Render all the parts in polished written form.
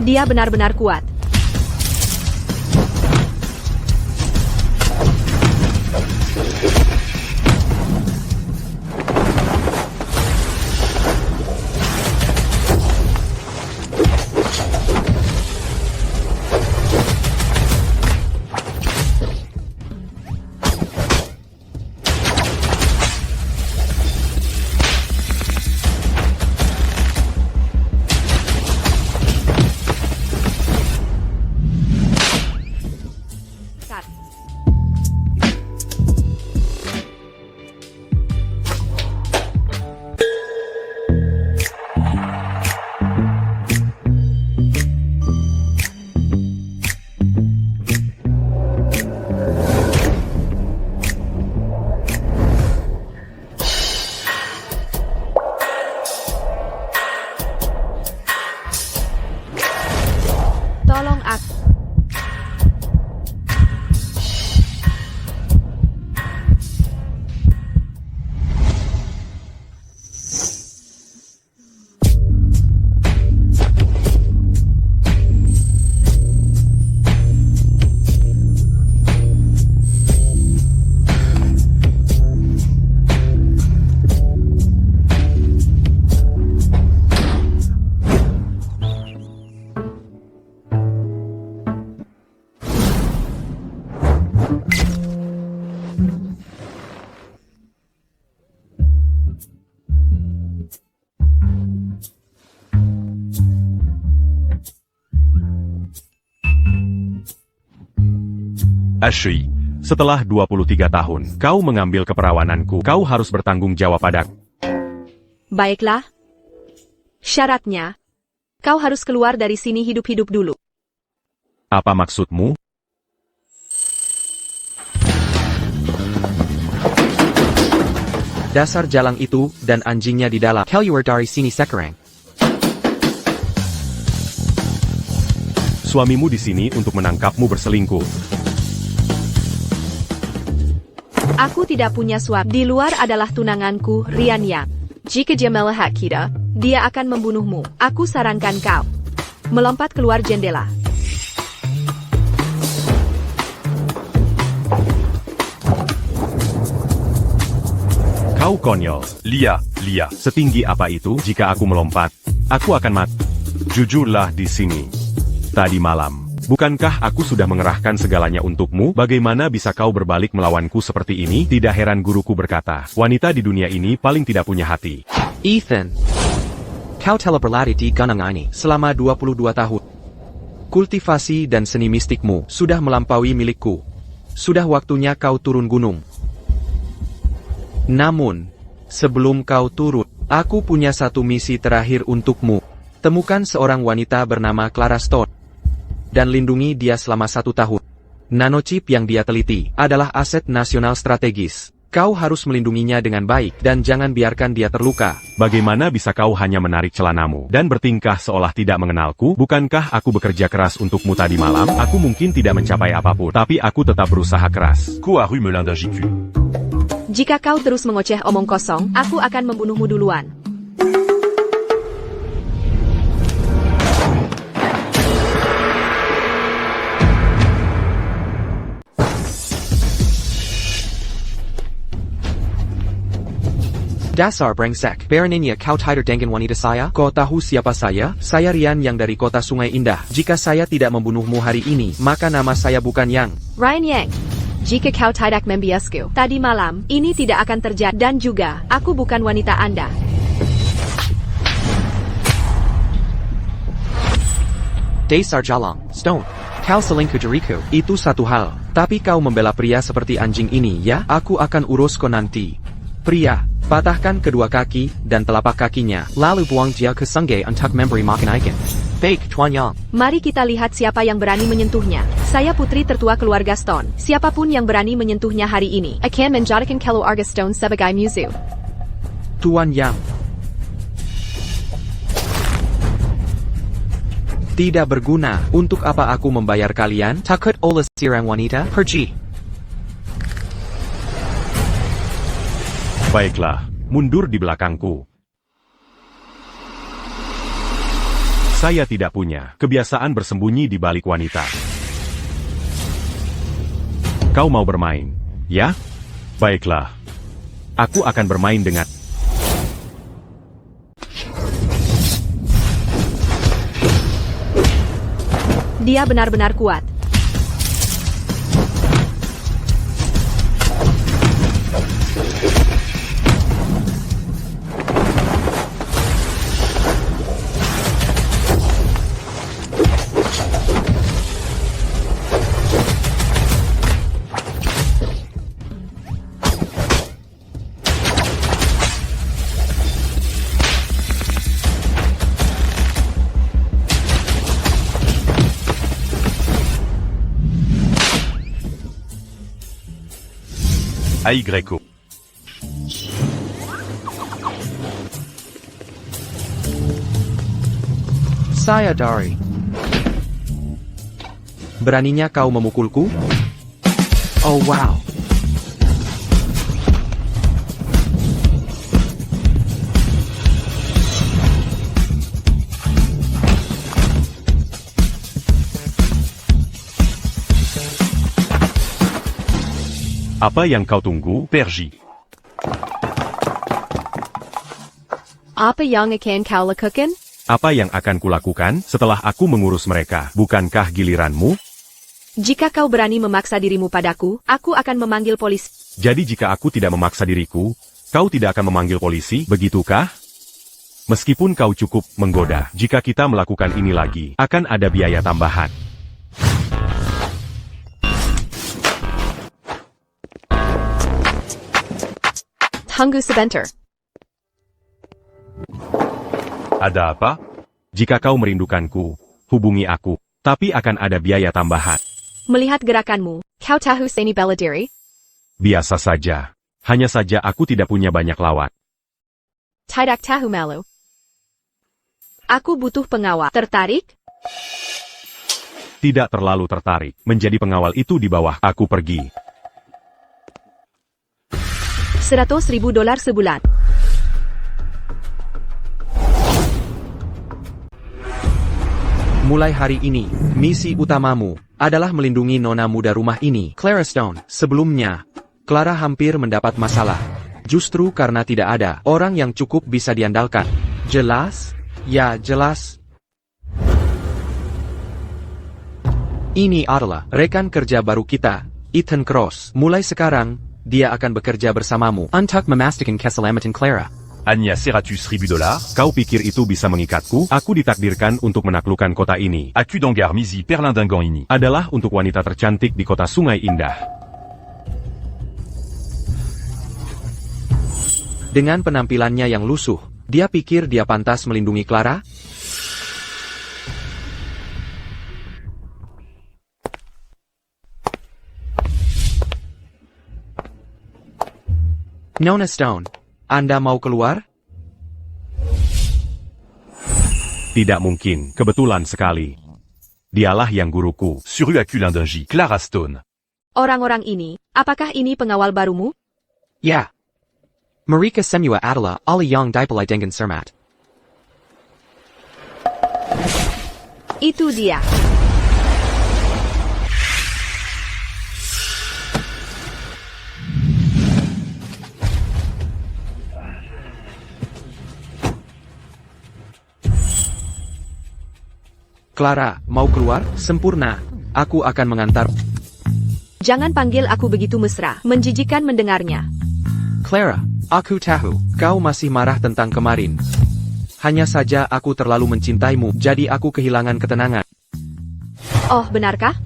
Dia benar-benar kuat. Tolong aku. Ashley, setelah 23 tahun, kau mengambil keperawananku. Kau harus bertanggung jawab padaku. Baiklah. Syaratnya, kau harus keluar dari sini hidup-hidup dulu. Apa maksudmu? Dasar jalang itu dan anjingnya di dalam. Keluar dari sini sekarang. Suamimu di sini untuk menangkapmu berselingkuh. Aku tidak punya suami. Di luar adalah tunanganku, Rian Yang. Jika dia melihat kita, dia akan membunuhmu. Aku sarankan kau melompat keluar jendela. Kau konyol. Lia, setinggi apa itu? Jika aku melompat, aku akan mati. Jujurlah di sini. Tadi malam, bukankah aku sudah mengerahkan segalanya untukmu? Bagaimana bisa kau berbalik melawanku seperti ini? Tidak heran guruku berkata, wanita di dunia ini paling tidak punya hati. Ethan, kau telah berlatih di gunung ini selama 22 tahun. Kultivasi dan seni mistikmu sudah melampaui milikku. Sudah waktunya kau turun gunung. Namun, sebelum kau turun, aku punya satu misi terakhir untukmu. Temukan seorang wanita bernama Clara Stone dan lindungi dia selama 1 tahun. Nanochip yang dia teliti adalah aset nasional strategis. Kau harus melindunginya dengan baik dan jangan biarkan dia terluka. Bagaimana bisa kau hanya menarik celanamu dan bertingkah seolah tidak mengenalku? Bukankah aku bekerja keras untukmu tadi malam? Aku mungkin tidak mencapai apapun, tapi aku tetap berusaha keras. Kuahu Melanda Jiku. Jika kau terus mengoceh omong kosong, aku akan membunuhmu duluan. Dasar brengsek. Beraninya kau tidur dengan wanita saya? Kau tahu siapa saya? Saya Rian yang dari kota Sungai Indah. Jika saya tidak membunuhmu hari ini, maka nama saya bukan Yang. Ryan Yang. Jika kau tidak membiasku tadi malam, ini tidak akan terjadi. Dan juga, aku bukan wanita Anda. Dasar jalang, Stone. Kau selingkuh diriku. Itu satu hal. Tapi kau membela pria seperti anjing ini ya? Aku akan urus kau nanti. Pria, patahkan kedua kaki dan telapak kakinya, lalu buang dia ke sungai untuk memberi makan ikan. Baik, Tuan Yang. Mari kita lihat siapa yang berani menyentuhnya. Saya putri tertua keluarga Stone. Siapapun yang berani menyentuhnya hari ini akan menjadikan keluarga Stone sebagai musuh. Tuan Yang. Tidak berguna. Untuk apa aku membayar kalian? Takut oleh seorang wanita? Pergi. Baiklah, mundur di belakangku. Saya tidak punya kebiasaan bersembunyi di balik wanita. Kau mau bermain, ya? Baiklah. Aku akan bermain dengan... Dia benar-benar kuat. Ai Greco. Saya Dari. Beraninya kau memukulku? Oh wow. Apa yang kau tunggu, Pergi? Apa yang akan kau lakukan? Apa yang akan kulakukan setelah aku mengurus mereka? Bukankah giliranmu? Jika kau berani memaksa dirimu padaku, aku akan memanggil polisi. Jadi jika aku tidak memaksa diriku, kau tidak akan memanggil polisi, begitukah? Meskipun kau cukup menggoda, jika kita melakukan ini lagi, akan ada biaya tambahan. Tunggu sebentar. Ada apa? Jika kau merindukanku, hubungi aku, tapi akan ada biaya tambahan. Melihat gerakanmu, kau tahu Seni Beladiri? Biasa saja. Hanya saja aku tidak punya banyak lawan. Tidak tahu malu. Aku butuh pengawal. Tertarik? Tidak terlalu tertarik. Menjadi pengawal itu di bawah aku pergi. $100.000 sebulan. Mulai hari ini, misi utamamu adalah melindungi nona muda rumah ini, Clara Stone. Sebelumnya, Clara hampir mendapat masalah. Justru karena tidak ada orang yang cukup bisa diandalkan. Jelas? Ya, jelas. Ini adalah rekan kerja baru kita, Ethan Cross. Mulai sekarang, dia akan bekerja bersamamu untuk memastikan keselamatan Clara. Anya $100.000? Kau pikir itu bisa mengikatku? Aku ditakdirkan untuk menaklukkan kota ini. Aku donggar misi perlindungan ini adalah untuk wanita tercantik di kota Sungai Indah. Dengan penampilannya yang lusuh, dia pikir dia pantas melindungi Clara? Nona Stone, Anda mau keluar? Tidak mungkin, kebetulan sekali. Dialah yang guruku. Suru aku l'indungi, Clara Stone. Orang-orang ini, apakah ini pengawal barumu? Ya. Marika Semua adalah ahli yang dipilih dengan cermat. Itu dia. Clara, mau keluar? Sempurna. Aku akan mengantar. Jangan panggil aku begitu mesra, menjijikan mendengarnya. Clara, aku tahu, kau masih marah tentang kemarin. Hanya saja aku terlalu mencintaimu, jadi aku kehilangan ketenangan. Oh, benarkah?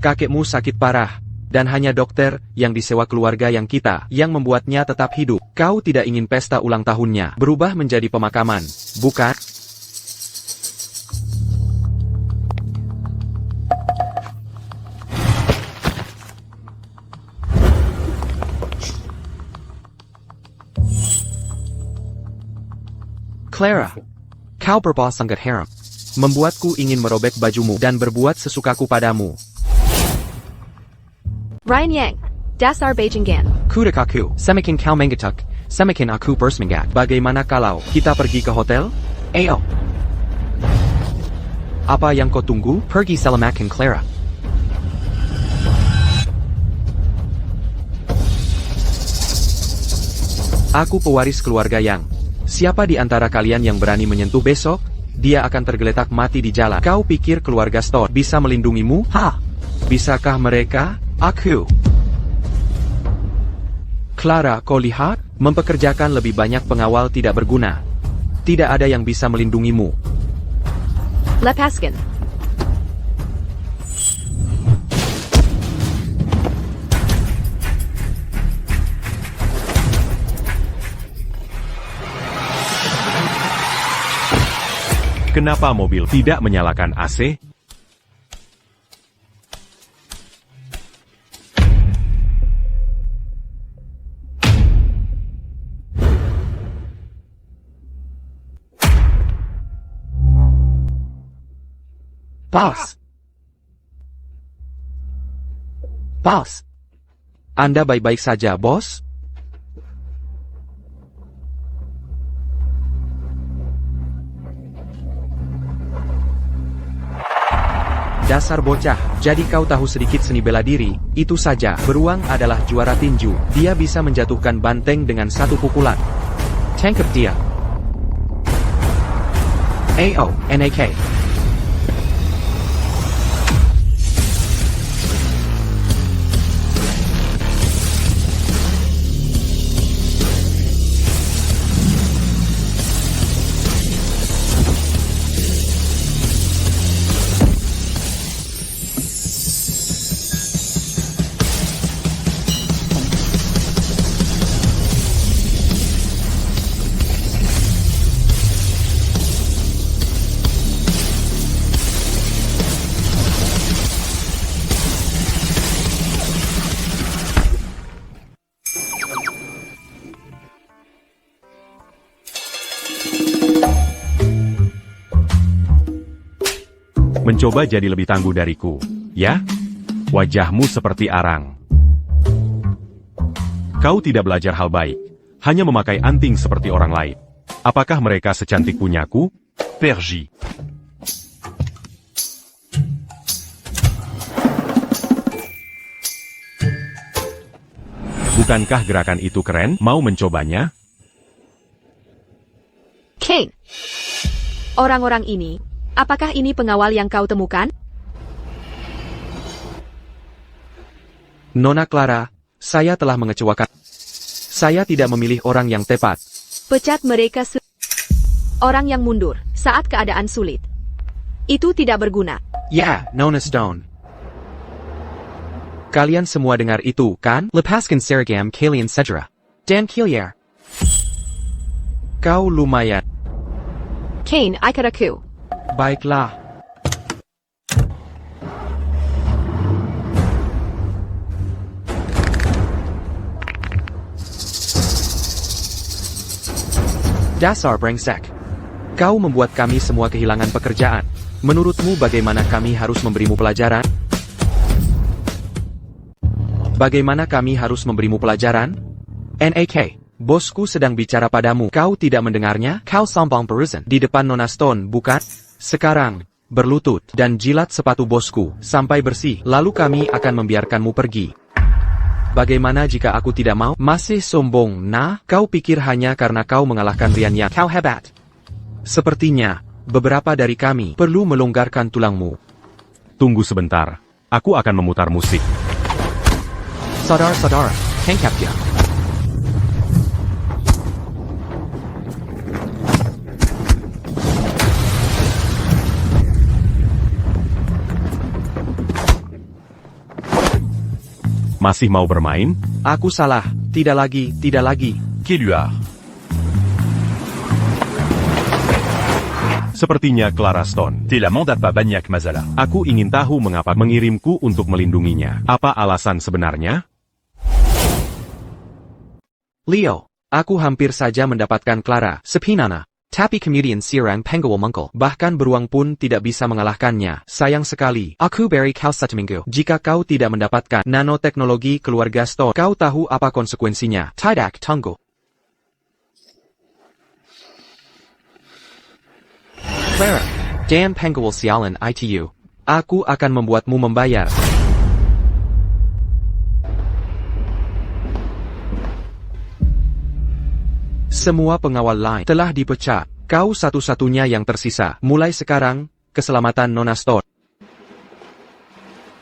Kakekmu sakit parah, dan hanya dokter yang disewa keluarga yang kita yang membuatnya tetap hidup. Kau tidak ingin pesta ulang tahunnya berubah menjadi pemakaman, bukan? Clara, kau berbohong sangat haram. Membuatku ingin merobek bajumu dan berbuat sesukaku padamu. Ryan Yang, dasar Beijingan. Kudak aku, semakin kau menggetuk, semakin aku bersemangat. Bagaimana kalau kita pergi ke hotel? Ayo. Apa yang kau tunggu? Pergi selamatkan Clara. Aku pewaris keluarga Yang. Siapa di antara kalian yang berani menyentuh besok? Dia akan tergeletak mati di jalan. Kau pikir keluarga Stone bisa melindungimu? Bisakah mereka? Aku. Clara, kau lihat? Mempekerjakan lebih banyak pengawal tidak berguna. Tidak ada yang bisa melindungimu. Lepaskan. Kenapa mobil tidak menyalakan AC? Bos. Bos. Anda baik-baik saja, bos? Dasar bocah, jadi kau tahu sedikit seni bela diri, itu saja. Beruang adalah juara tinju, dia bisa menjatuhkan banteng dengan satu pukulan. Tangkap dia. AONAK. Mencoba jadi lebih tangguh dariku, ya? Wajahmu seperti arang. Kau tidak belajar hal baik, hanya memakai anting seperti orang lain. Apakah mereka secantik punyaku? Pergi. Bukankah gerakan itu keren? Mau mencobanya? Kane. Orang-orang ini, apakah ini pengawal yang kau temukan? Nona Clara, saya telah mengecewakan. Saya tidak memilih orang yang tepat. Pecat mereka orang yang mundur saat keadaan sulit. Itu tidak berguna. Ya, Nona Stone. Kalian semua dengar itu, kan? Lepaskan Seragam kalian segera. Dan Killier. Kau lumayan. Kane, ikat aku. Baiklah. Dasar brengsek. Kau membuat kami semua kehilangan pekerjaan. Menurutmu bagaimana kami harus memberimu pelajaran? Bagaimana kami harus memberimu pelajaran? NAK, bosku sedang bicara padamu. Kau tidak mendengarnya? Kau sombong perusan di depan Nona Stone, bukan? Sekarang, berlutut dan jilat sepatu bosku sampai bersih. Lalu kami akan membiarkanmu pergi. Bagaimana jika aku tidak mau? Masih sombong, nah? Kau pikir hanya karena kau mengalahkan Rian Yang kau hebat? Sepertinya, beberapa dari kami perlu melonggarkan tulangmu. Tunggu sebentar, aku akan memutar musik. Saudara-saudara, tangkap dia. Masih mau bermain? Aku salah, tidak lagi, tidak lagi. Killier. Sepertinya Clara Stone. T'es l'amant d'Appa Banyak Mazala. Aku ingin tahu mengapa mengirimku untuk melindunginya. Apa alasan sebenarnya? Leo, aku hampir saja mendapatkan Clara Sepinana. Tapi kemudian Sirang Penggawal Mungkul. Bahkan beruang pun tidak bisa mengalahkannya. Sayang sekali. Aku beri kau satu minggu. Jika kau tidak mendapatkan nanoteknologi keluarga Stone, kau tahu apa konsekuensinya. Tidak tunggu. Clara, Damn penguil sialan itu. Aku akan membuatmu membayar. Semua pengawal lain telah dipecat. Kau satu-satunya yang tersisa. Mulai sekarang, keselamatan Nona Stone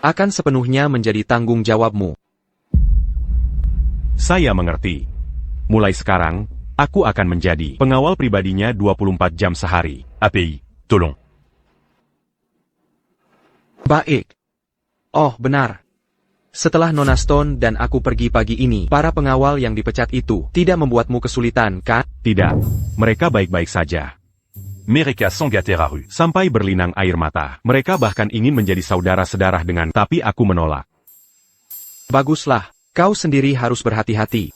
akan sepenuhnya menjadi tanggung jawabmu. Saya mengerti. Mulai sekarang, aku akan menjadi pengawal pribadinya 24 jam sehari. API, tolong. Baik. Oh, benar. Setelah Nona Stone dan aku pergi pagi ini, para pengawal yang dipecat itu tidak membuatmu kesulitan, kan? Tidak. Mereka baik-baik saja. Mereka sangat terharu. Sampai berlinang air mata. Mereka bahkan ingin menjadi saudara sedarah dengan, tapi aku menolak. Baguslah, kau sendiri harus berhati-hati.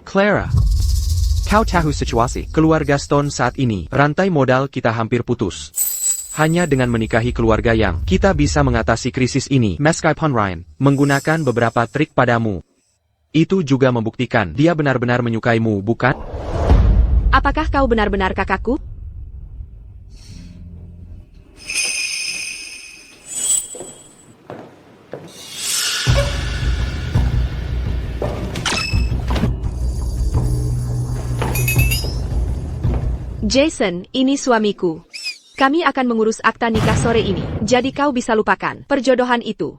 Clara, kau tahu situasi keluarga Stone saat ini. Rantai modal kita hampir putus. Hanya dengan menikahi keluarga yang kita bisa mengatasi krisis ini. Meskipun Ryan menggunakan beberapa trik padamu, itu juga membuktikan dia benar-benar menyukaimu, bukan? Apakah kau benar-benar kakakku? Jason, ini suamiku. Kami akan mengurus akta nikah sore ini, jadi kau bisa lupakan perjodohan itu.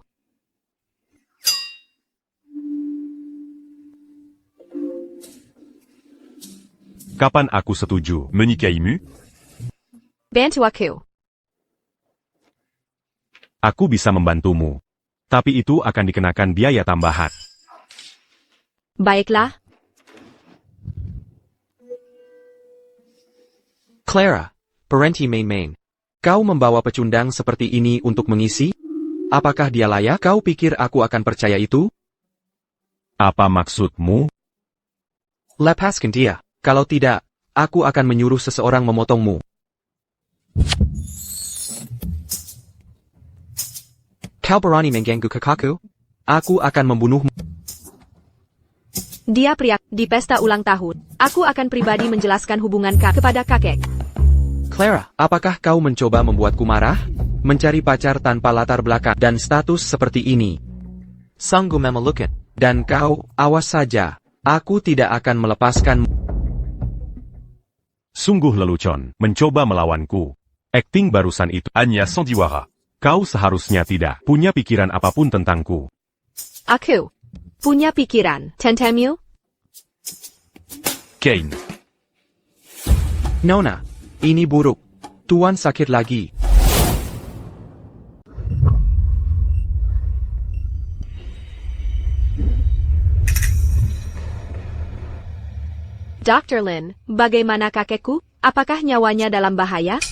Kapan aku setuju? Menikahimu? Bantu aku. Aku bisa membantumu. Tapi itu akan dikenakan biaya tambahan. Baiklah. Clara, Parenti main-main. Kau membawa pecundang seperti ini untuk mengisi? Apakah dia layak? Kau pikir aku akan percaya itu? Apa maksudmu? Lepaskan dia. Kalau tidak, aku akan menyuruh seseorang memotongmu. Kau berani mengganggu kakakku? Aku akan membunuhmu. Dia pria di pesta ulang tahun. Aku akan pribadi menjelaskan hubungan kepada kakek. Clara, apakah kau mencoba membuatku marah? Mencari pacar tanpa latar belakang dan status seperti ini. Sungguh memalukan. Dan kau, awas saja. Aku tidak akan melepaskanmu. Sungguh lelucon, mencoba melawanku. Akting barusan itu. Anya Sandiwara. Kau seharusnya tidak punya pikiran apapun tentangku. Aku punya pikiran tentangmu. Kane. Nona, ini buruk. Tuan sakit lagi. Dr. Lin, bagaimana kakekku? Apakah nyawanya dalam bahaya?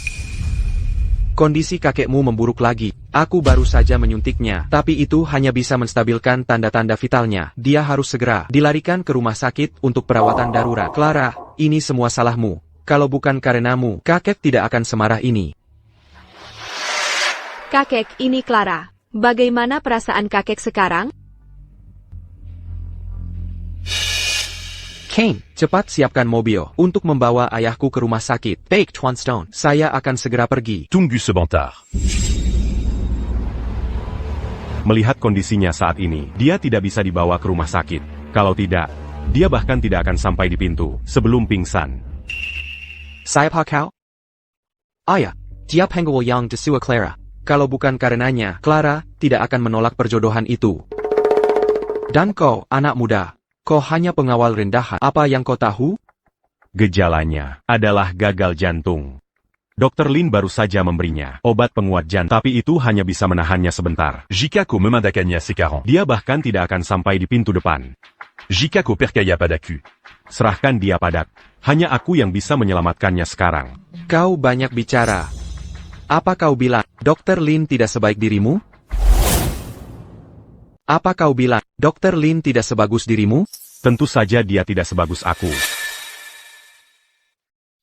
Kondisi kakekmu memburuk lagi. Aku baru saja menyuntiknya, tapi itu hanya bisa menstabilkan tanda-tanda vitalnya. Dia harus segera dilarikan ke rumah sakit untuk perawatan darurat. Clara, ini semua salahmu. Kalau bukan karenamu, kakek tidak akan semarah ini. Kakek, ini Clara. Bagaimana perasaan kakek sekarang? Kane, cepat siapkan mobil untuk membawa ayahku ke rumah sakit. Baik, Tuan Stone. Saya akan segera pergi. Tunggu sebentar. Melihat kondisinya saat ini, dia tidak bisa dibawa ke rumah sakit. Kalau tidak, dia bahkan tidak akan sampai di pintu sebelum pingsan. Siapa kau? Ayah, dia penguil yang disua Clara. Kalau bukan karenanya, Clara tidak akan menolak perjodohan itu. Dan kau, anak muda, kau hanya pengawal rendahan. Apa yang kau tahu? Gejalanya adalah gagal jantung. Dr. Lin baru saja memberinya obat penguat jantung, tapi itu hanya bisa menahannya sebentar. Jikako memandakannya sekarang. Dia bahkan tidak akan sampai di pintu depan. Jikako percaya padaku. Serahkan dia padaku. Hanya aku yang bisa menyelamatkannya sekarang. Kau banyak bicara. Apa kau bilang, Dr. Lin tidak sebaik dirimu? Apa kau bilang, Dr. Lin tidak sebagus dirimu? Tentu saja dia tidak sebagus aku.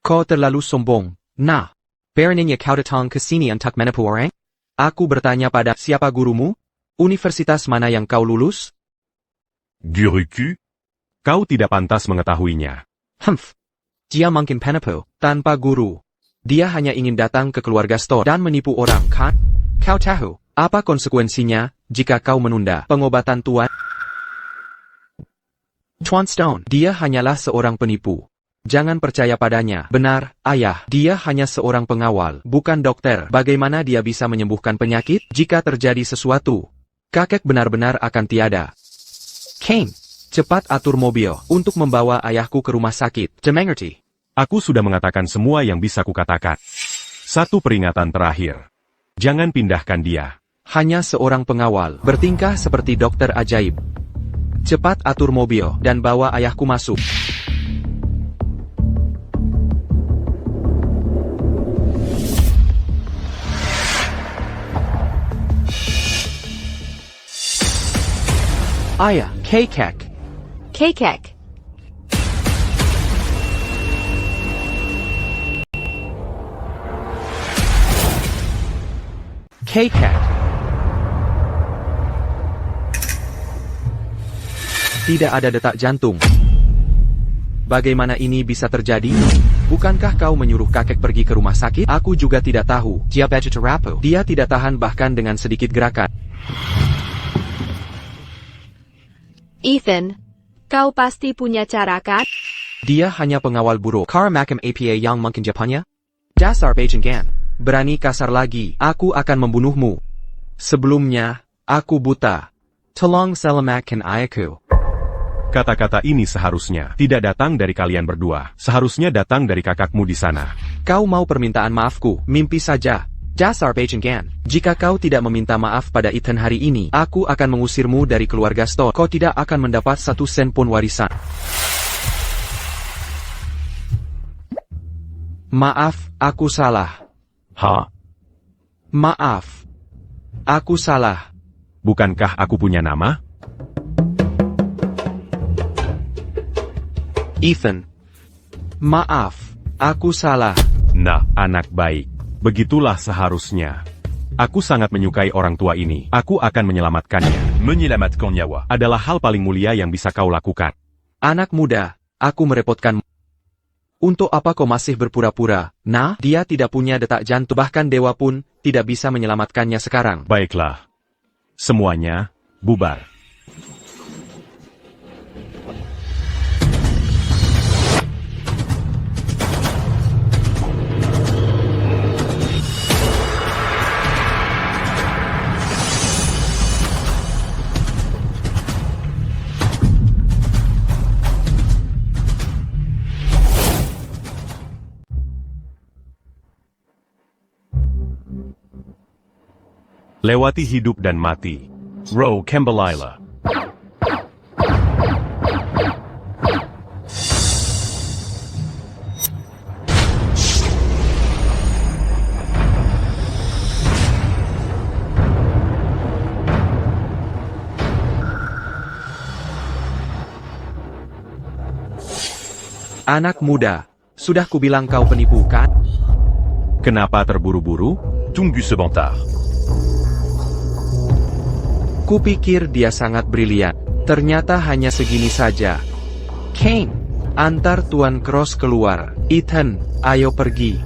Kau terlalu sombong. Nah, beraninya kau datang ke sini untuk menipu orang? Aku bertanya pada siapa gurumu? Universitas mana yang kau lulus? Guruku? Kau tidak pantas mengetahuinya. Humph. Dia mungkin penipu, tanpa guru. Dia hanya ingin datang ke keluarga Stone dan menipu orang, kan? Kau tahu, apa konsekuensinya, jika kau menunda pengobatan Tuan? Tuan Stone, dia hanyalah seorang penipu. Jangan percaya padanya. Benar, ayah, dia hanya seorang pengawal, bukan dokter. Bagaimana dia bisa menyembuhkan penyakit, jika terjadi sesuatu? Kakek benar-benar akan tiada. Kane, cepat atur mobil, untuk membawa ayahku ke rumah sakit. Dimengerti? Aku sudah mengatakan semua yang bisa kukatakan. Satu peringatan terakhir. Jangan pindahkan dia. Hanya seorang pengawal, bertingkah seperti dokter ajaib. Cepat atur mobil, dan bawa ayahku masuk. Ayah, Kakek. Kakek. Kakek. Tidak ada detak jantung. Bagaimana ini bisa terjadi? Bukankah kau menyuruh kakek pergi ke rumah sakit? Aku juga tidak tahu. Dia vegetarian. Dia tidak tahan bahkan dengan sedikit gerakan. Ethan, kau pasti punya cara kan? Dia hanya pengawal buruk. Kara makam apa yang mungkin Japannya? Dasar Bajangan. Berani kasar lagi, aku akan membunuhmu. Sebelumnya, aku buta. Tolong selamatkan ayahku. Kata-kata ini seharusnya tidak datang dari kalian berdua. Seharusnya datang dari kakakmu di sana. Kau mau permintaan maafku, mimpi saja. Dasar Bajangan. Jika kau tidak meminta maaf pada Ethan hari ini, aku akan mengusirmu dari keluarga Stone. Kau tidak akan mendapat 1 sen pun warisan. Maaf, aku salah. Ha? Maaf. Aku salah. Bukankah aku punya nama? Ethan. Maaf. Aku salah. Nah, anak baik. Begitulah seharusnya. Aku sangat menyukai orang tua ini. Aku akan menyelamatkannya. Menyelamatkan nyawa. Adalah hal paling mulia yang bisa kau lakukan. Anak muda, aku merepotkanmu. Untuk apa kau masih berpura-pura? Nah, dia tidak punya detak jantung. Bahkan dewa pun tidak bisa menyelamatkannya sekarang. Baiklah. Semuanya, bubar. Lewati hidup dan mati. Row Kembalila. Anak muda, sudah kubilang kau penipu kan? Kenapa terburu-buru? Tunggu sebentar. Kupikir dia sangat brilian. Ternyata hanya segini saja. Kane, antar Tuan Cross keluar. Ethan, ayo pergi.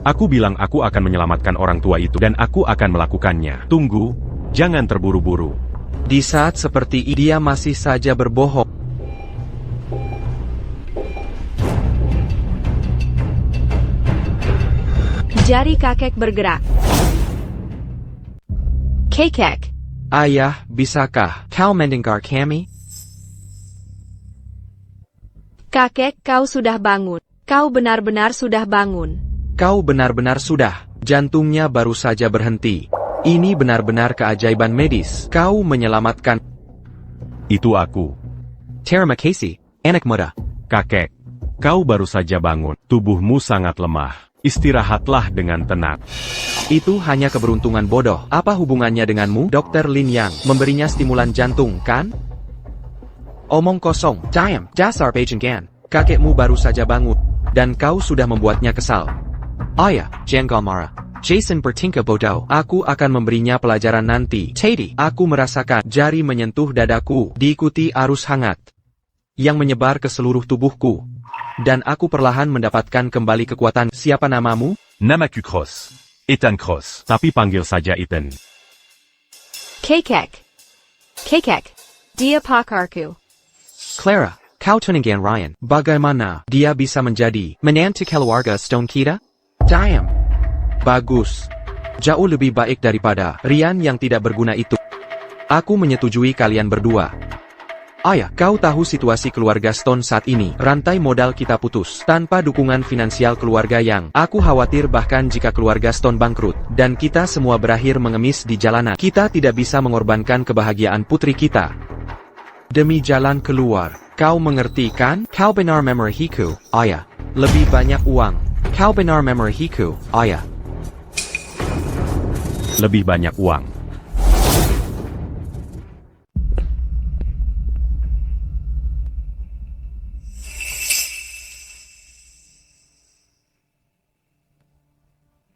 Aku bilang aku akan menyelamatkan orang tua itu dan aku akan melakukannya. Tunggu, jangan terburu-buru. Di saat seperti ini dia masih saja berbohong. Jari kakek bergerak. Kakek. Ayah, bisakah kau mendengar kami? Kakek, kau sudah bangun. Kau benar-benar sudah bangun. Kau benar-benar sudah. Jantungnya baru saja berhenti. Ini benar-benar keajaiban medis. Kau menyelamatkan. Itu aku. Terima kasih, anak muda. Kakek, kau baru saja bangun. Tubuhmu sangat lemah. Istirahatlah dengan tenang. Itu hanya keberuntungan bodoh. Apa hubungannya denganmu? Dr. Lin Yang memberinya stimulan jantung, kan? Omong kosong. Diam, dasar Bajangan. Kakekmu baru saja bangun. Dan kau sudah membuatnya kesal. Ayah, jangan marah. Jason bertingkah bodoh. Aku akan memberinya pelajaran nanti. Teddy, aku merasakan jari menyentuh dadaku, diikuti arus hangat yang menyebar ke seluruh tubuhku. Dan aku perlahan mendapatkan kembali kekuatan. Siapa namamu? Namaku Cross. Ethan Cross. Tapi panggil saja Ethan. Kekek. Kekek. Dia pakarku. Clara, kau tunangan Ryan. Bagaimana dia bisa menjadi menantu keluarga Stone kita? Diam. Bagus. Jauh lebih baik daripada Ryan yang tidak berguna itu. Aku menyetujui kalian berdua. Ayah, kau tahu situasi keluarga Stone saat ini. Rantai modal kita putus. Tanpa dukungan finansial keluarga yang aku khawatir bahkan jika keluarga Stone bangkrut dan kita semua berakhir mengemis di jalanan, kita tidak bisa mengorbankan kebahagiaan putri kita demi jalan keluar. Kau mengerti kan? Kau benar memarahiku, ayah. Lebih banyak uang. Kau benar memarahiku, ayah. Lebih banyak uang.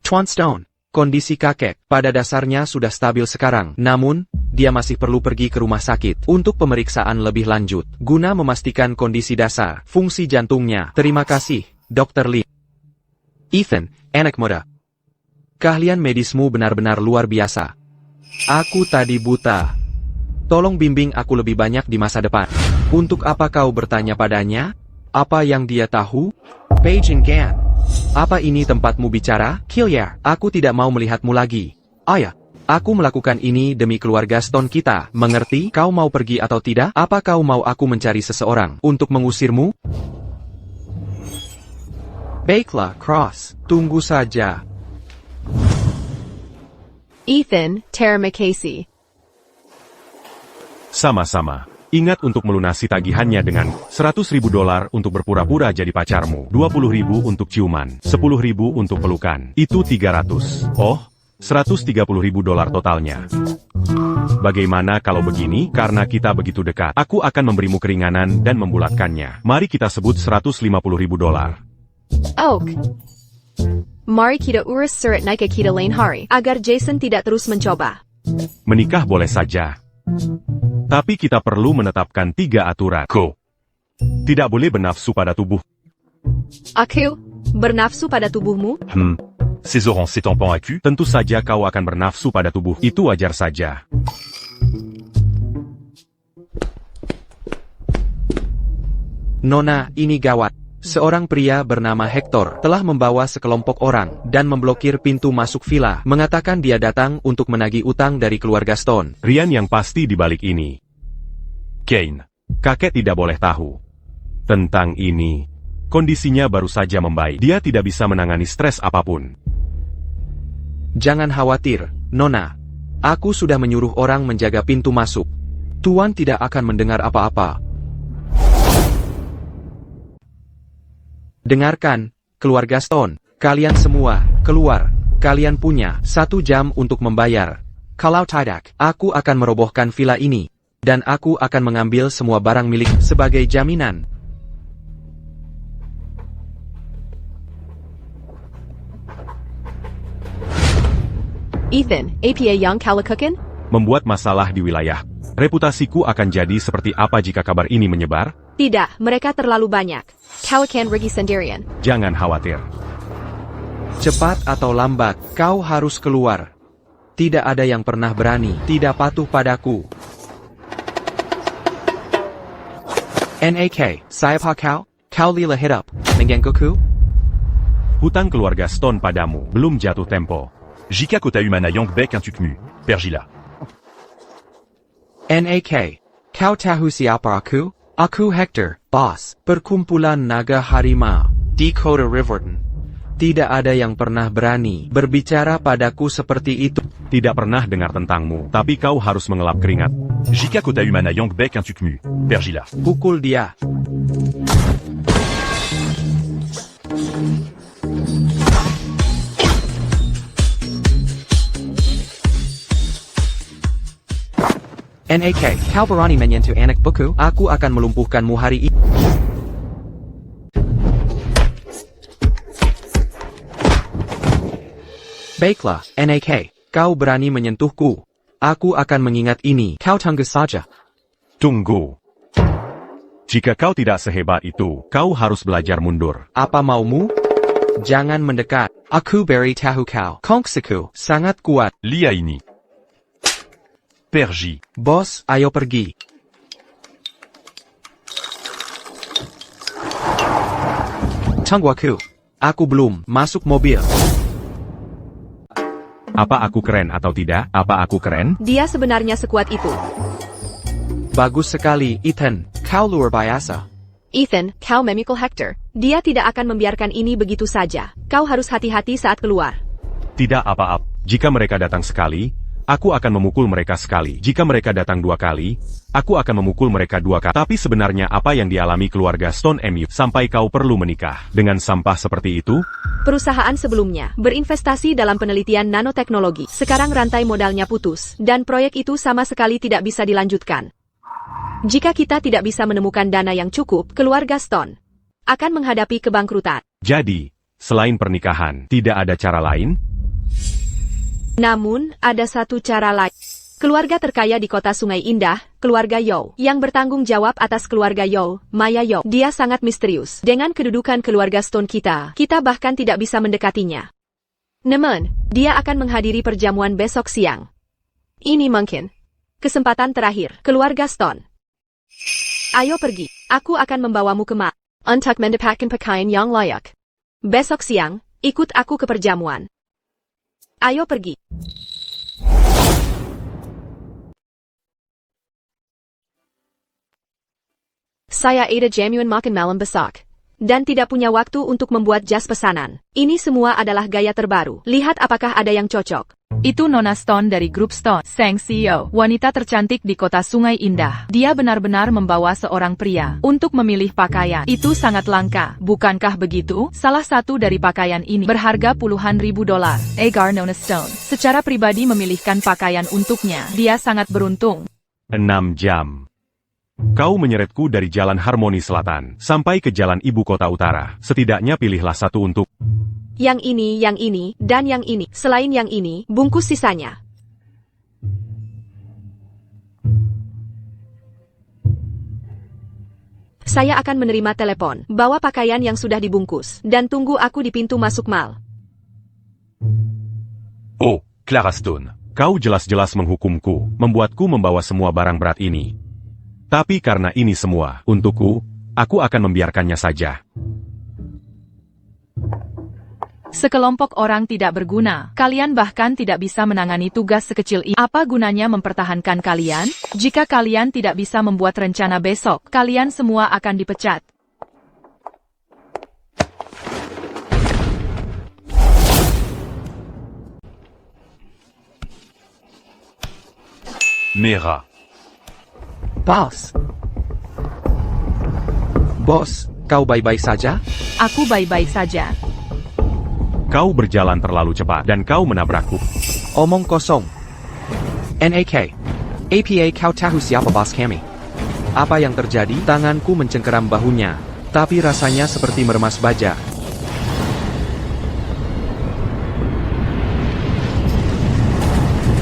Tuan Stone, kondisi kakek pada dasarnya sudah stabil sekarang. Namun, dia masih perlu pergi ke rumah sakit untuk pemeriksaan lebih lanjut guna memastikan kondisi dasar fungsi jantungnya. Terima kasih, Dr. Lee. Ethan, anak muda. Keahlian medismu benar-benar luar biasa. Aku tadi buta. Tolong bimbing aku lebih banyak di masa depan. Untuk apa kau bertanya padanya? Apa yang dia tahu? Beijing Gan. Apa ini tempatmu bicara? Killier, aku tidak mau melihatmu lagi. Ayah, aku melakukan ini demi keluarga Stone kita. Mengerti? Kau mau pergi atau tidak? Apa kau mau aku mencari seseorang untuk mengusirmu? Baiklah, Cross. Tunggu saja. Ethan, terima kasih. Sama-sama. Ingat untuk melunasi tagihannya dengan $100.000 untuk berpura-pura jadi pacarmu, $20.000 untuk ciuman, $10.000 untuk pelukan. Itu $300. Oh, $130.000 totalnya. Bagaimana kalau begini? Karena kita begitu dekat, aku akan memberimu keringanan dan membulatkannya. Mari kita sebut $150.000. Oak. Mari kita urus surat nikah kita lain hari, agar Jason tidak terus mencoba. Menikah boleh saja. Tapi kita perlu menetapkan 3 aturan. Ko. Tidak boleh bernafsu pada tubuh. Aku bernafsu pada tubuhmu? Ces oranges s'étampant à cul. Tentu saja kau akan bernafsu pada tubuh. Itu wajar saja. Nona, ini gawat. Seorang pria bernama Hector telah membawa sekelompok orang dan memblokir pintu masuk villa, mengatakan dia datang untuk menagih utang dari keluarga Stone. Ryan yang pasti di balik ini. Kane. Kakek tidak boleh tahu tentang ini. Kondisinya baru saja membaik. Dia tidak bisa menangani stres apapun. Jangan khawatir, Nona. Aku sudah menyuruh orang menjaga pintu masuk. Tuan tidak akan mendengar apa-apa. Dengarkan, keluarga Stone, kalian semua, keluar. Kalian punya 1 jam untuk membayar. Kalau tidak, aku akan merobohkan villa ini. Dan aku akan mengambil semua barang milik sebagai jaminan. Ethan, apa yang kau lakukan? Membuat masalah di wilayah. Reputasiku akan jadi seperti apa jika kabar ini menyebar? Tidak, mereka terlalu banyak. Kau akan pergi sendirian. Jangan khawatir. Cepat atau lambat, kau harus keluar. Tidak ada yang pernah berani tidak patuh padaku. Nak, siapa kau? Kau lila hidup, menggangguku? Hutang keluarga Stone padamu belum jatuh tempo. Jika kota humana Yongbek un tukmu. Pergila. Nak, kau tahu siapa aku? Aku Hector, bos, perkumpulan naga harimau di Kota Riverton. Tidak ada yang pernah berani berbicara padaku seperti itu. Tidak pernah dengar tentangmu, tapi kau harus mengelap keringat. Jika kota humana Yongbek un tukmu. Pergila. Pukul dia. Nak, kau berani menyentuh anak buku? Aku akan melumpuhkanmu hari ini. Baiklah, Nak. Kau berani menyentuhku. Aku akan mengingat ini. Kau tunggu saja. Tunggu. Jika kau tidak sehebat itu, kau harus belajar mundur. Apa maumu? Jangan mendekat. Aku beri tahu kau. Kongsiku sangat kuat. Lia ini. Pergi. Bos, ayo pergi. Tunggu aku. Aku belum masuk mobil. Apa aku keren atau tidak? Apa aku keren? Dia sebenarnya sekuat itu. Bagus sekali, Ethan. Kau luar biasa. Ethan, kau memikul Hector. Dia tidak akan membiarkan ini begitu saja. Kau harus hati-hati saat keluar. Tidak apa-apa. Jika mereka datang sekali, aku akan memukul mereka sekali. Jika mereka datang 2 kali, aku akan memukul mereka 2 kali. Tapi sebenarnya apa yang dialami keluarga Stone MU sampai kau perlu menikah dengan sampah seperti itu? Perusahaan sebelumnya berinvestasi dalam penelitian nanoteknologi. Sekarang rantai modalnya putus, dan proyek itu sama sekali tidak bisa dilanjutkan. Jika kita tidak bisa menemukan dana yang cukup, keluarga Stone akan menghadapi kebangkrutan. Jadi, selain pernikahan, tidak ada cara lain? Namun, ada satu cara lain. Keluarga terkaya di kota Sungai Indah, keluarga Yao, yang bertanggung jawab atas keluarga Yao, Maya Yao. Dia sangat misterius. Dengan kedudukan keluarga Stone kita bahkan tidak bisa mendekatinya. Namun, dia akan menghadiri perjamuan besok siang. Ini mungkin kesempatan terakhir, keluarga Stone. Ayo pergi. Aku akan membawamu ke untuk mendapatkan pakaian yang layak. Besok siang, ikut aku ke perjamuan. Ayo pergi. Saya ada jamuan makan malam besok. Dan tidak punya waktu untuk membuat jas pesanan. Ini semua adalah gaya terbaru. Lihat apakah ada yang cocok. Itu Nona Stone dari grup Stone, sang CEO, wanita tercantik di kota Sungai Indah. Dia benar-benar membawa seorang pria untuk memilih pakaian. Itu sangat langka, bukankah begitu? Salah satu dari pakaian ini berharga puluhan ribu dolar. Agar Nona Stone secara pribadi memilihkan pakaian untuknya. Dia sangat beruntung. 6 jam. Kau menyeretku dari Jalan Harmoni Selatan sampai ke Jalan Ibu Kota Utara. Setidaknya pilihlah satu untuk yang ini, dan yang ini. Selain yang ini, bungkus sisanya. Saya akan menerima telepon. Bawa pakaian yang sudah dibungkus, dan tunggu aku di pintu masuk mall. Oh, Clara Stone. Kau jelas-jelas menghukumku, membuatku membawa semua barang berat ini. Tapi karena ini semua untukku, aku akan membiarkannya saja. Sekelompok orang tidak berguna. Kalian bahkan tidak bisa menangani tugas sekecil ini. Apa gunanya mempertahankan kalian? Jika kalian tidak bisa membuat rencana besok, kalian semua akan dipecat. Mera. Bos, kau baik-baik saja? Aku baik-baik saja. Kau berjalan terlalu cepat dan kau menabrakku. Omong kosong. Nak. APA kau tahu siapa bos kami? Apa yang terjadi? Tanganku mencengkeram bahunya, tapi rasanya seperti meremas baja.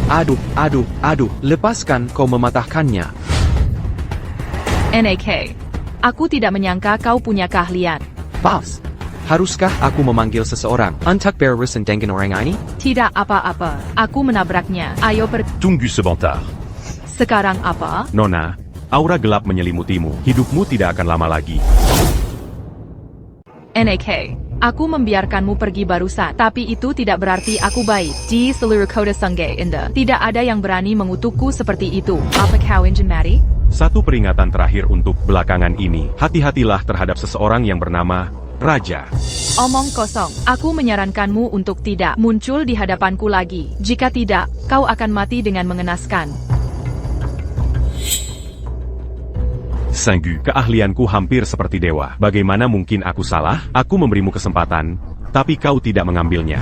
Aduh, lepaskan, kau mematahkannya. Nak. Aku tidak menyangka kau punya keahlian. Bos, haruskah aku memanggil seseorang untuk berurusan dengan orang ini? Tidak apa-apa, aku menabraknya. Ayo pergi. Tunggu sebentar. Sekarang apa? Nona, aura gelap menyelimutimu. Hidupmu tidak akan lama lagi. Nak. Aku membiarkanmu pergi barusan, tapi itu tidak berarti aku baik. Di seluruh kota Sungai Indah, tidak ada yang berani mengutukku seperti itu. Apa kau ingin mati? Satu peringatan terakhir untuk belakangan ini. Hati-hatilah terhadap seseorang yang bernama Raja. Omong kosong. Aku menyarankanmu untuk tidak muncul di hadapanku lagi. Jika tidak, kau akan mati dengan mengenaskan. Sanggu, keahlianku hampir seperti dewa. Bagaimana mungkin aku salah? Aku memberimu kesempatan, tapi kau tidak mengambilnya.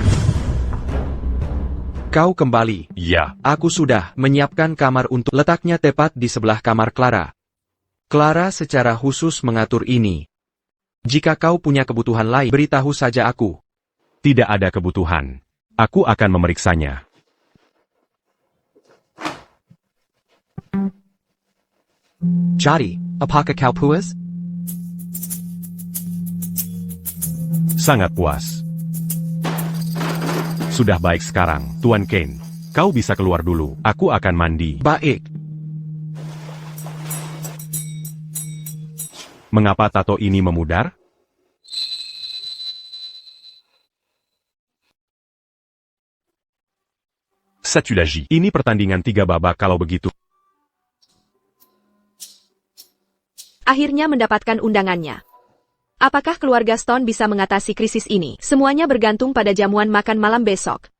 Kau kembali. Ya. Aku sudah menyiapkan kamar untuk letaknya tepat di sebelah kamar Clara. Clara secara khusus mengatur ini. Jika kau punya kebutuhan lain, beritahu saja aku. Tidak ada kebutuhan. Aku akan memeriksanya. Jadi, apakah kau puas? Sangat puas. Sudah baik sekarang, Tuan Kane. Kau bisa keluar dulu. Aku akan mandi. Baik. Mengapa tato ini memudar? Satulagie. Ini pertandingan 3 babak kalau begitu. Akhirnya mendapatkan undangannya. Apakah keluarga Stone bisa mengatasi krisis ini? Semuanya bergantung pada jamuan makan malam besok.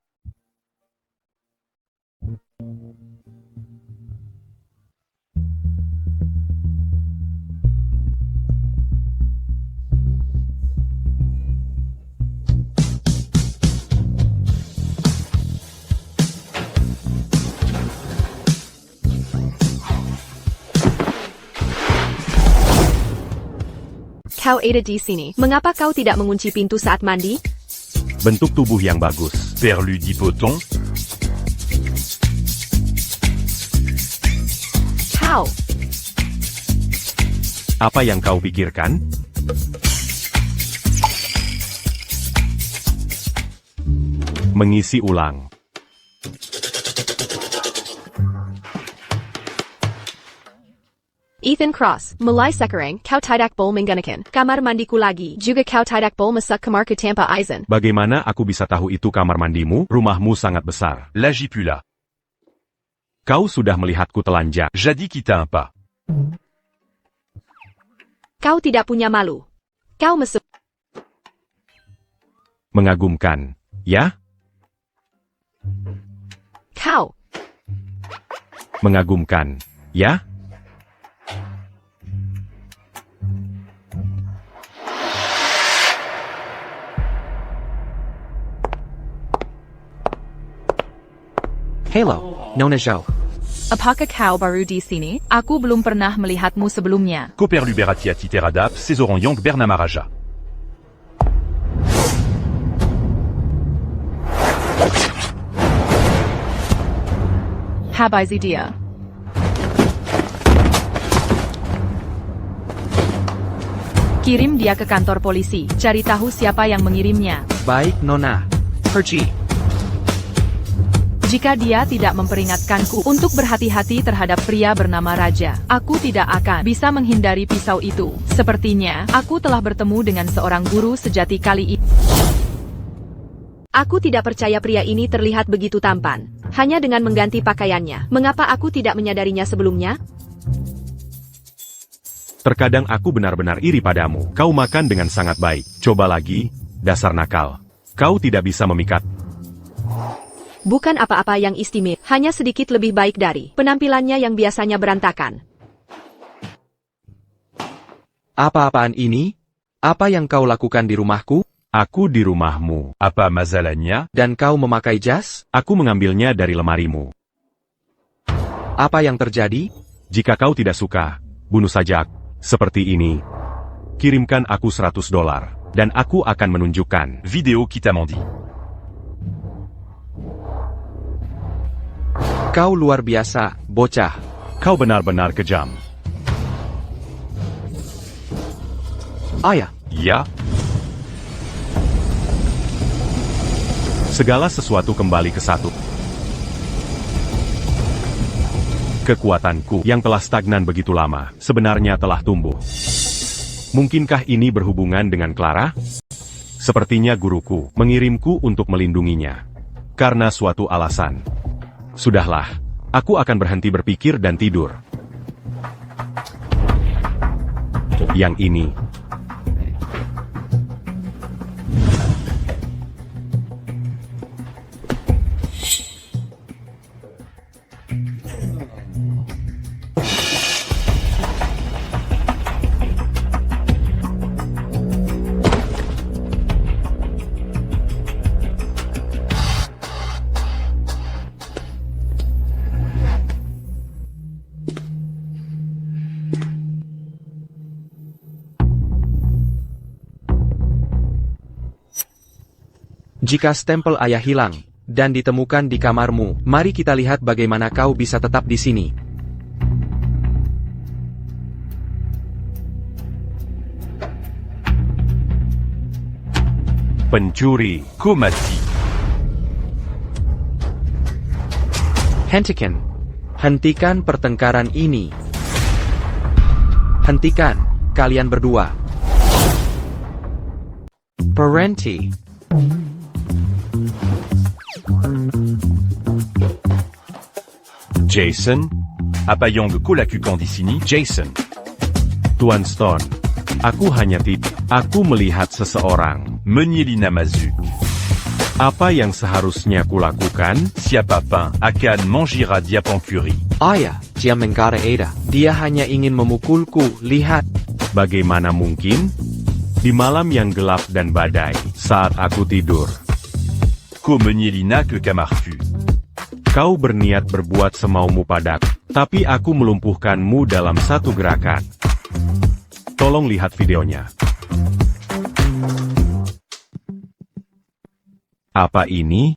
Kau ada di sini. Mengapa kau tidak mengunci pintu saat mandi? Bentuk tubuh yang bagus. Perlu d'hypoton. Kau. Apa yang kau pikirkan? Mengisi ulang. Ethan Cross, mulai sekarang, kau tidak boleh menggunakan kamar mandiku lagi. Juga kau tidak boleh masuk kamarku tanpa izin. Bagaimana aku bisa tahu itu kamar mandimu? Rumahmu sangat besar. L'agis plus là. Kau sudah melihatku telanjang. Jadi kita un pas. Kau tidak punya malu. Kau mesum. Mengagumkan, ya? Kau. Mengagumkan, ya? Hello, Nona Zhou. Apakah kau baru di sini? Aku belum pernah melihatmu sebelumnya. Coper Luberati a Titeradap, Césoran Yang Bernamaraja. Habis dia. Kirim dia ke kantor polisi. Cari tahu siapa yang mengirimnya. Baik, Nona. Pergi. Jika dia tidak memperingatkanku untuk berhati-hati terhadap pria bernama Raja, aku tidak akan bisa menghindari pisau itu. Sepertinya, aku telah bertemu dengan seorang guru sejati kali ini. Aku tidak percaya pria ini terlihat begitu tampan. Hanya dengan mengganti pakaiannya. Mengapa aku tidak menyadarinya sebelumnya? Terkadang aku benar-benar iri padamu. Kau makan dengan sangat baik. Coba lagi, dasar nakal. Kau tidak bisa memikat. Bukan apa-apa yang istimewa, hanya sedikit lebih baik dari penampilannya yang biasanya berantakan. Apa-apaan ini? Apa yang kau lakukan di rumahku? Aku di rumahmu. Apa masalahnya? Dan kau memakai jas? Aku mengambilnya dari lemarimu. Apa yang terjadi? Jika kau tidak suka, bunuh saja aku. Seperti ini. Kirimkan aku $100, dan aku akan menunjukkan. Vidéo qui t'a menti. Kau luar biasa, bocah. Kau benar-benar kejam. Ayah, Ya. Segala sesuatu kembali ke satu. Kekuatanku yang telah stagnan begitu lama, sebenarnya telah tumbuh. Mungkinkah ini berhubungan dengan Clara? Sepertinya guruku mengirimku untuk melindunginya. Karena suatu alasan. Sudahlah, aku akan berhenti berpikir dan tidur. Yang ini. Jika stempel ayah hilang, dan ditemukan di kamarmu, mari kita lihat bagaimana kau bisa tetap di sini. Pencuri. Komati. Hentikan pertengkaran ini. Hentikan, kalian berdua. Parenti. Jason? Apayong Kolakukan di sini. Jason. Tuan Stone. Aku hanya Aku melihat seseorang. Menyelina Mazu. Apa yang seharusnya kulakukan? Siapa pa akan mangira diapon curi. Ayah, dia mengkara Ada. Dia hanya ingin memukulku, lihat. Bagaimana mungkin? Di malam yang gelap dan badai, saat aku tidur, Ko menyelina ke kamarku. kau berniat berbuat semaumu padaku, tapi aku melumpuhkanmu dalam satu gerakan. Tolong lihat videonya. Apa ini?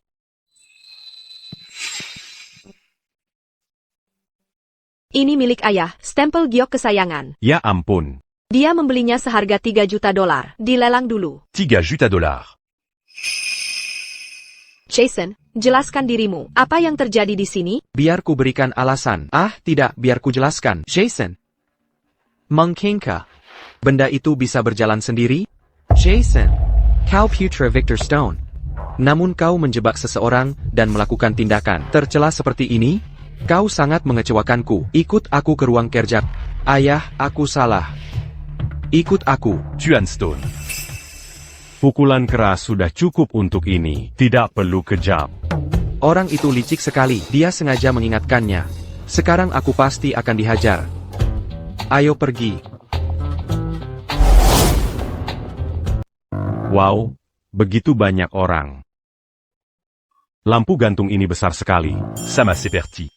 Ini milik ayah, stempel giok kesayangan. Ya ampun. Dia membelinya seharga $3 juta. Dilelang dulu. 3 juta dolar. Jason, jelaskan dirimu. Apa yang terjadi di sini? Biar ku berikan alasan. Tidak, biar ku jelaskan. Jason. Mengkingka. Benda itu bisa berjalan sendiri? Jason. Kau Putra Victor Stone. Namun kau menjebak seseorang dan melakukan tindakan tercela seperti ini? Kau sangat mengecewakanku. Ikut aku ke ruang kerja. Ayah, aku salah. Ikut aku. Tuan Stone. Pukulan keras sudah cukup untuk ini. Tidak perlu kejam. Orang itu licik sekali. Dia sengaja mengingatkannya. Sekarang aku pasti akan dihajar. Ayo pergi. Wow, begitu banyak orang. Lampu gantung ini besar sekali. Sama seperti.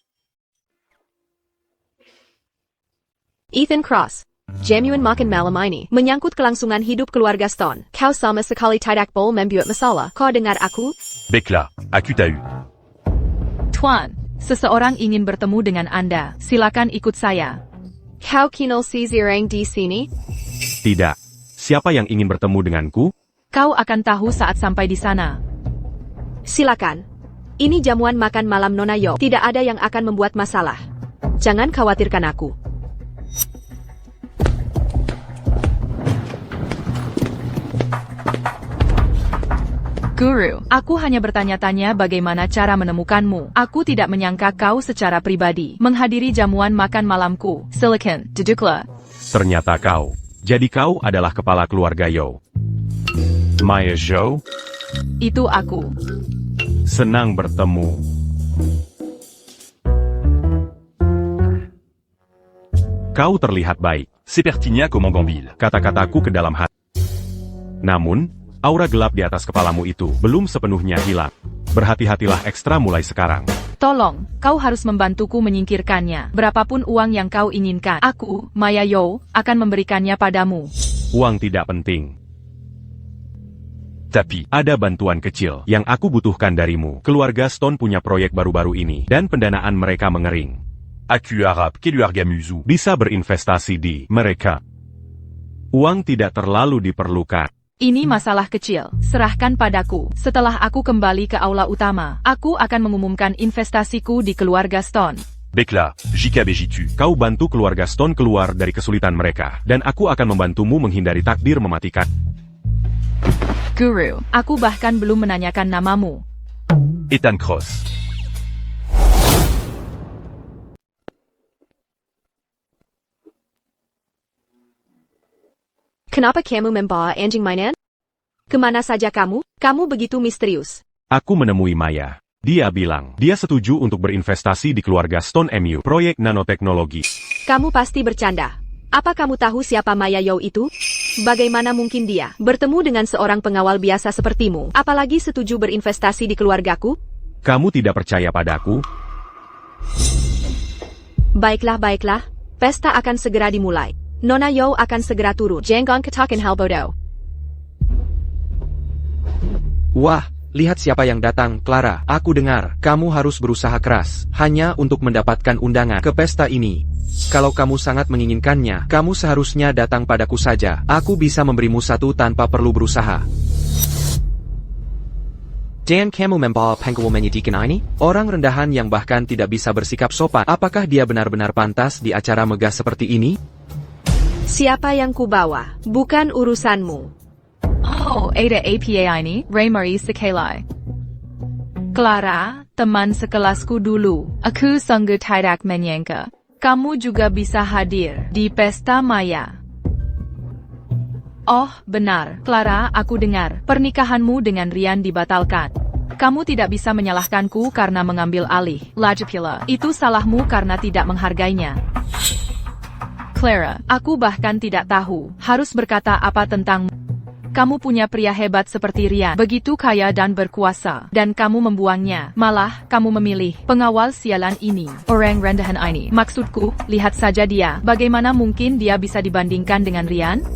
Ethan Cross. Genuine makan malam ini menyangkut kelangsungan hidup keluarga Stone. Kau sama sekali tidak boleh membuat masalah. Kau dengar aku? Baiklah, aku tahu. Tuan, seseorang ingin bertemu dengan Anda. Silakan ikut saya. Kau kenal si Zirang di sini? Tidak. Siapa yang ingin bertemu denganku? Kau akan tahu saat sampai di sana. Silakan. Ini jamuan makan malam Nona Yo. Tidak ada yang akan membuat masalah. Jangan khawatirkan aku. Guru, aku hanya bertanya-tanya bagaimana cara menemukanmu. Aku tidak menyangka kau secara pribadi menghadiri jamuan makan malamku. Silakan, duduklah. Ternyata kau. Jadi kau adalah kepala keluarga Yo. Maya Zhou, Itu aku. senang bertemu. Kau terlihat baik. Sepertinya Komang Gambil. Kata-kataku ke dalam hati. Namun, aura gelap di atas kepalamu itu belum sepenuhnya hilang. Berhati-hatilah ekstra mulai sekarang. Tolong, kau harus membantuku menyingkirkannya. Berapapun uang yang kau inginkan, aku, Maya Yo, akan memberikannya padamu. Uang tidak penting. Tapi, Ada bantuan kecil yang aku butuhkan darimu. Keluarga Stone punya proyek baru-baru ini, dan pendanaan mereka mengering. aku harap keluarga Muzu. Bisa berinvestasi di mereka. Uang tidak terlalu diperlukan. Ini masalah kecil, serahkan padaku. Setelah aku kembali ke aula utama, aku akan mengumumkan investasiku di keluarga Stone. Baiklah, jika begitu. Kau bantu keluarga Stone keluar dari kesulitan mereka, dan aku akan membantumu menghindari takdir mematikan. Guru, aku bahkan belum menanyakan namamu. Ethan Cross. Kenapa kamu membawa anjing mainan? Kemana saja kamu? Kamu begitu misterius. Aku menemui Maya. Dia bilang, dia setuju untuk berinvestasi di keluarga Stone MU, proyek nanoteknologi. Kamu pasti bercanda. Apa kamu tahu siapa Maya Yo itu? Bagaimana mungkin dia bertemu dengan seorang pengawal biasa sepertimu, apalagi setuju berinvestasi di keluargaku? Kamu tidak percaya padaku? Baiklah. Pesta akan segera dimulai. Nona Yo akan segera turun. Jangan katakan hal bodoh. Wah, lihat siapa yang datang, Clara. Aku dengar, kamu harus berusaha keras, hanya untuk mendapatkan undangan ke pesta ini. Kalau kamu sangat menginginkannya, kamu seharusnya datang padaku saja. Aku bisa memberimu satu tanpa perlu berusaha. Dan kamu membawa pengawal menyedihkan ini? Orang rendahan yang bahkan tidak bisa bersikap sopan. Apakah dia benar-benar pantas di acara megah seperti ini? Siapa yang kubawa? Bukan urusanmu. Oh, ada apa ini? Ray-Marie Sekelai. Clara, teman sekelasku dulu. Aku sungguh tidak menyangka kamu juga bisa hadir di pesta Maya. Oh, benar, Clara, aku dengar pernikahanmu dengan Ryan dibatalkan. Kamu tidak bisa menyalahkanku karena mengambil alih. Lagipula, itu salahmu karena tidak menghargainya. Clara, aku bahkan tidak tahu harus berkata apa tentangmu. Kamu punya pria hebat seperti Ryan, begitu kaya dan berkuasa, dan kamu membuangnya. Malah, kamu memilih pengawal sialan ini. Orang rendahan ini. Maksudku, lihat saja dia. Bagaimana mungkin dia bisa dibandingkan dengan Ryan?